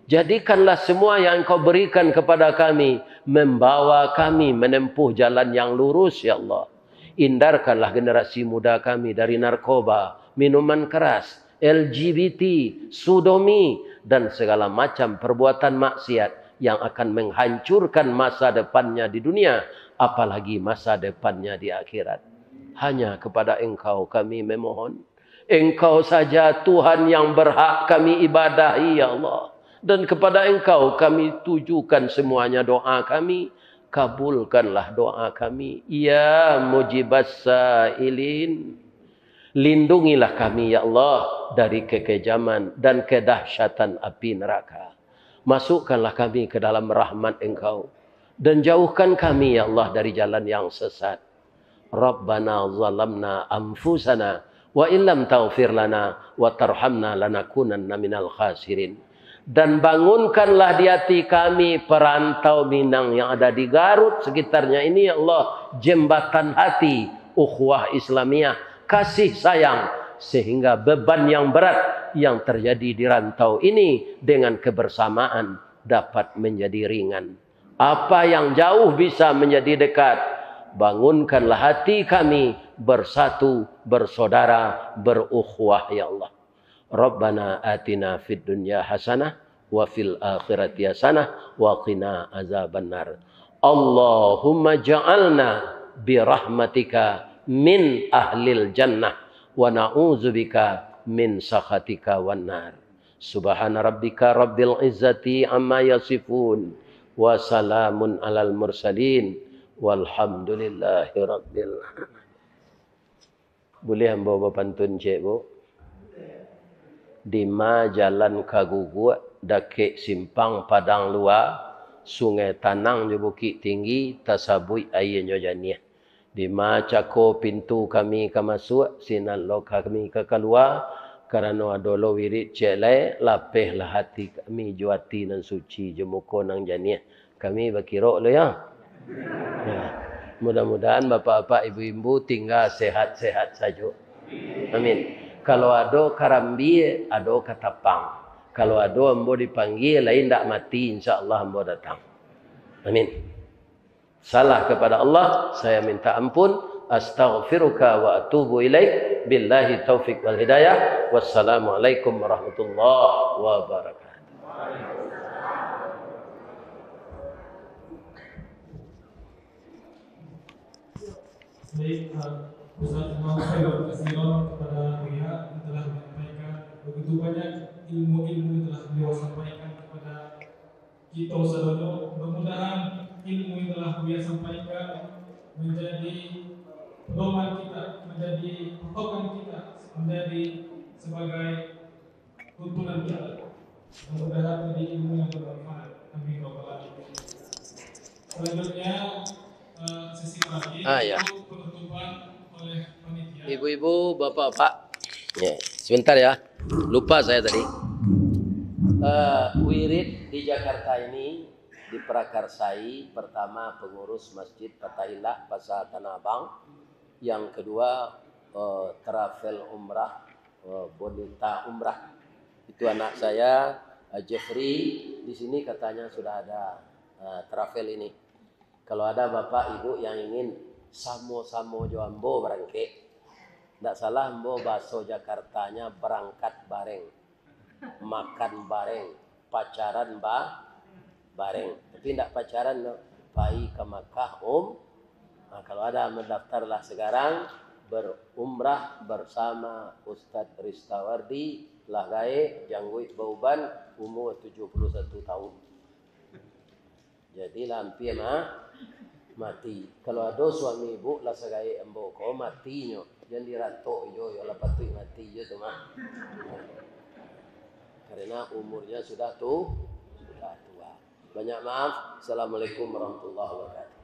Jadikanlah semua yang Engkau berikan kepada kami membawa kami menempuh jalan yang lurus, ya Allah. Hindarkanlah generasi muda kami dari narkoba, minuman keras, LGBT, sodomi, dan segala macam perbuatan maksiat yang akan menghancurkan masa depannya di dunia, apalagi masa depannya di akhirat. Hanya kepada Engkau kami memohon. Engkau saja Tuhan yang berhak kami ibadahi, ya Allah. Dan kepada Engkau kami tujukan semuanya doa kami. Kabulkanlah doa kami. Ya mujibas sailin. Lindungilah kami, ya Allah, dari kekejaman dan kedahsyatan api neraka. Masukkanlah kami ke dalam rahmat Engkau. Dan jauhkan kami, ya Allah, dari jalan yang sesat. Rabbana zalamna anfusana wa illam taghfir lana wa tarhamna lanakunanna minal khasirin. Dan bangunkanlah di hati kami perantau Minang yang ada di Garut sekitarnya ini, ya Allah, jembatan hati ukhuwah Islamiyah, kasih sayang, sehingga beban yang berat yang terjadi di rantau ini dengan kebersamaan dapat menjadi ringan. Apa yang jauh bisa menjadi dekat. Bangunkanlah hati kami bersatu, bersaudara, berukhuwah, ya Allah. Rabbana atina fid dunya hasanah wa fil akhirati hasanah wa qina azabannar. Allahumma ja'alna bi rahmatika min ahlil jannah wa na'udzubika min sakhatika wan nar. Subhana rabbika rabbil izzati amma yasifun wa salamun alal mursalin walhamdulillahi rabbil alamin. Boleh hamba berpantun, Cik, Bu? Di ma jalan Kagugu, dakik simpang padang luar, sungai Tanang di Bukit Tinggi, tasabui airnya janiah. Di ma cako pintu kami ke masuk, sinan lo kami ke keluar, kerana ada lo wirid celai, lapihlah hati kami juati dan suci jemuko nang janiah. Kami berkira lo ya. Ya. Mudah-mudahan bapak-bapak, ibu-ibu tinggal sehat-sehat saja. Amin. Kalau ada karambi, ada katapang. Kalau ada ambo dipanggil, lain tak mati, insya-Allah ambo datang. Amin. Salah kepada Allah, saya minta ampun. Astaghfiruka wa atubu ilaik. Billahi taufiq wal hidayah. Wassalamualaikum warahmatullahi wabarakatuh. Baik, Ustaz Imam Khairul Katsiran kepada pihak yang telah menyampaikan begitu banyak ilmu-ilmu yang telah beliau sampaikan kepada kita saudara. Mudah-mudahan ilmu yang telah beliau sampaikan menjadi pedoman kita, menjadi patokan kita, menjadi sebagai tuntunan kita. Mudah-mudahan menjadi ilmu yang bermanfaat. Amin ya rabbal alamin. Selanjutnya sesi terakhir Ya. penutupan oleh panitia. Ibu-ibu, bapak-bapak. Ya, sebentar ya. Lupa saya tadi. Wirid di Jakarta ini diprakarsai pertama pengurus Masjid Fatahillah Pasar Tanah Abang. Yang kedua travel umrah, bonita umrah. Itu anak saya Jeffrey. Di sini katanya sudah ada travel ini. Kalau ada bapak ibu yang ingin samo-samo joambo berangke, tidak salah mbo bahasa Jakartanya berangkat bareng, makan bareng, pacaran bareng. Tapi tidak pacaran, no. Pai ke Makkah Nah, kalau ada mendaftarlah sekarang berumrah bersama Ustadz Ristawardi Lahgae Jangguit Bauban, umur 71 tahun. Jadi lampir mati. Kalau ada suami ibu lah segai embo ko matinya. Jangan dirato yo lah patut mati yo tu mah. Karena umurnya sudah tua. Banyak maaf. Assalamualaikum warahmatullahi wabarakatuh.